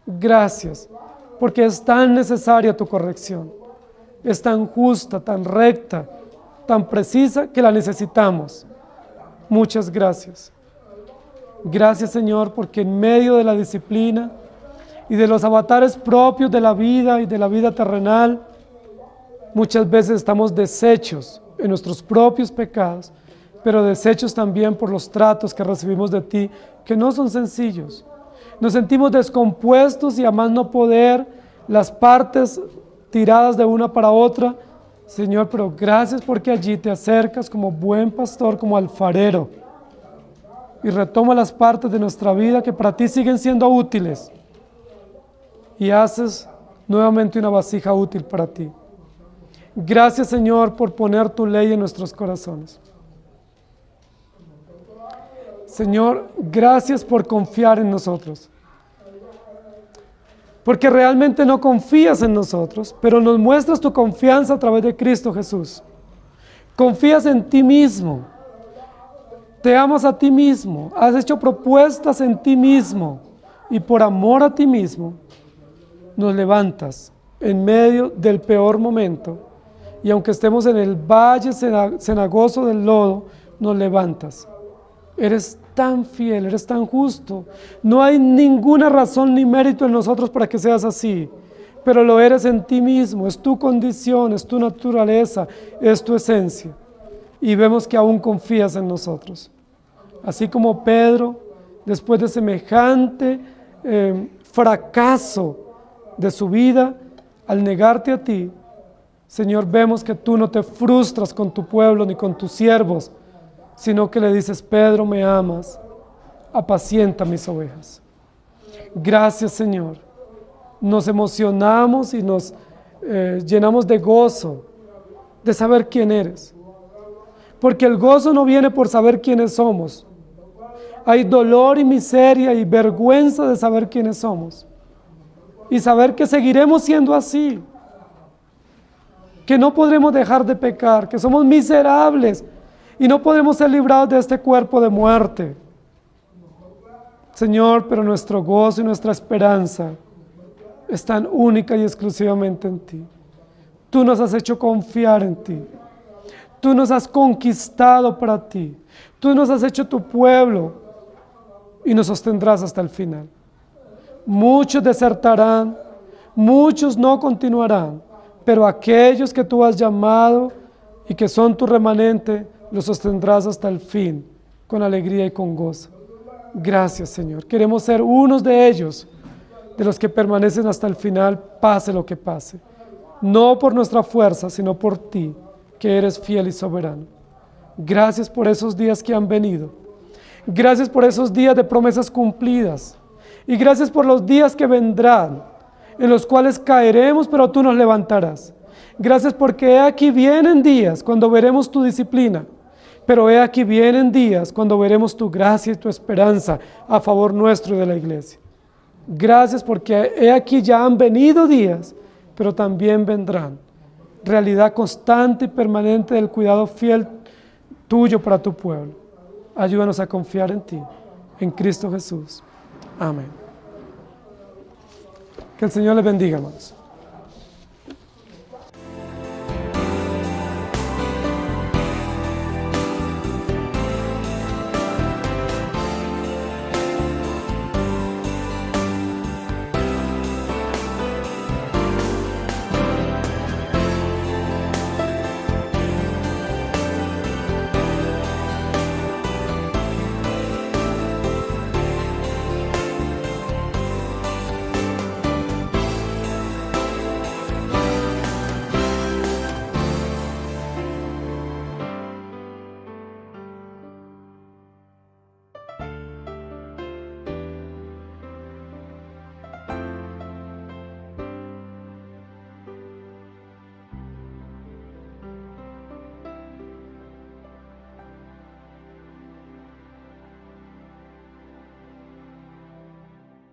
Gracias, porque es tan necesaria tu corrección. Es tan justa, tan recta, tan precisa que la necesitamos. Muchas gracias. Gracias, Señor, porque en medio de la disciplina y de los avatares propios de la vida y de la vida terrenal, muchas veces estamos deshechos en nuestros propios pecados, pero deshechos también por los tratos que recibimos de ti, que no son sencillos. Nos sentimos descompuestos y a más no poder, las partes tiradas de una para otra. Señor, pero gracias porque allí te acercas como buen pastor, como alfarero, y retoma las partes de nuestra vida que para ti siguen siendo útiles, y haces nuevamente una vasija útil para ti. Gracias, Señor, por poner tu ley en nuestros corazones. Señor, gracias por confiar en nosotros, porque realmente no confías en nosotros, pero nos muestras tu confianza a través de Cristo Jesús. Confías en ti mismo, te amas a ti mismo, has hecho propuestas en ti mismo, y por amor a ti mismo nos levantas en medio del peor momento, y aunque estemos en el valle cenagoso del lodo, nos levantas. Eres tan fiel, eres tan justo. No hay ninguna razón ni mérito en nosotros para que seas así, pero lo eres en ti mismo, es tu condición, es tu naturaleza, es tu esencia. Y vemos que aún confías en nosotros. Así como Pedro, después de semejante fracaso de su vida, al negarte a ti, Señor, vemos que tú no te frustras con tu pueblo ni con tus siervos, sino que le dices: Pedro, me amas, apacienta mis ovejas. Gracias, Señor. Nos emocionamos y nos llenamos de gozo de saber quién eres, porque el gozo no viene por saber quiénes somos. Hay dolor y miseria y vergüenza de saber quiénes somos y saber que seguiremos siendo así, que no podremos dejar de pecar, que somos miserables y no podemos ser librados de este cuerpo de muerte. Señor, pero nuestro gozo y nuestra esperanza están única y exclusivamente en ti. Tú nos has hecho confiar en ti. Tú nos has conquistado para ti. Tú nos has hecho tu pueblo y nos sostendrás hasta el final. Muchos desertarán, muchos no continuarán, pero aquellos que tú has llamado y que son tu remanente, los sostendrás hasta el fin, con alegría y con gozo. Gracias, Señor. Queremos ser unos de ellos, de los que permanecen hasta el final, pase lo que pase. No por nuestra fuerza, sino por ti, que eres fiel y soberano. Gracias por esos días que han venido. Gracias por esos días de promesas cumplidas. Y gracias por los días que vendrán, en los cuales caeremos, pero tú nos levantarás. Gracias porque he aquí vienen días cuando veremos tu disciplina, pero he aquí vienen días cuando veremos tu gracia y tu esperanza a favor nuestro y de la iglesia. Gracias porque he aquí ya han venido días, pero también vendrán. Realidad constante y permanente del cuidado fiel tuyo para tu pueblo. Ayúdanos a confiar en ti, en Cristo Jesús. Amén. Que el Señor les bendiga, hermanos.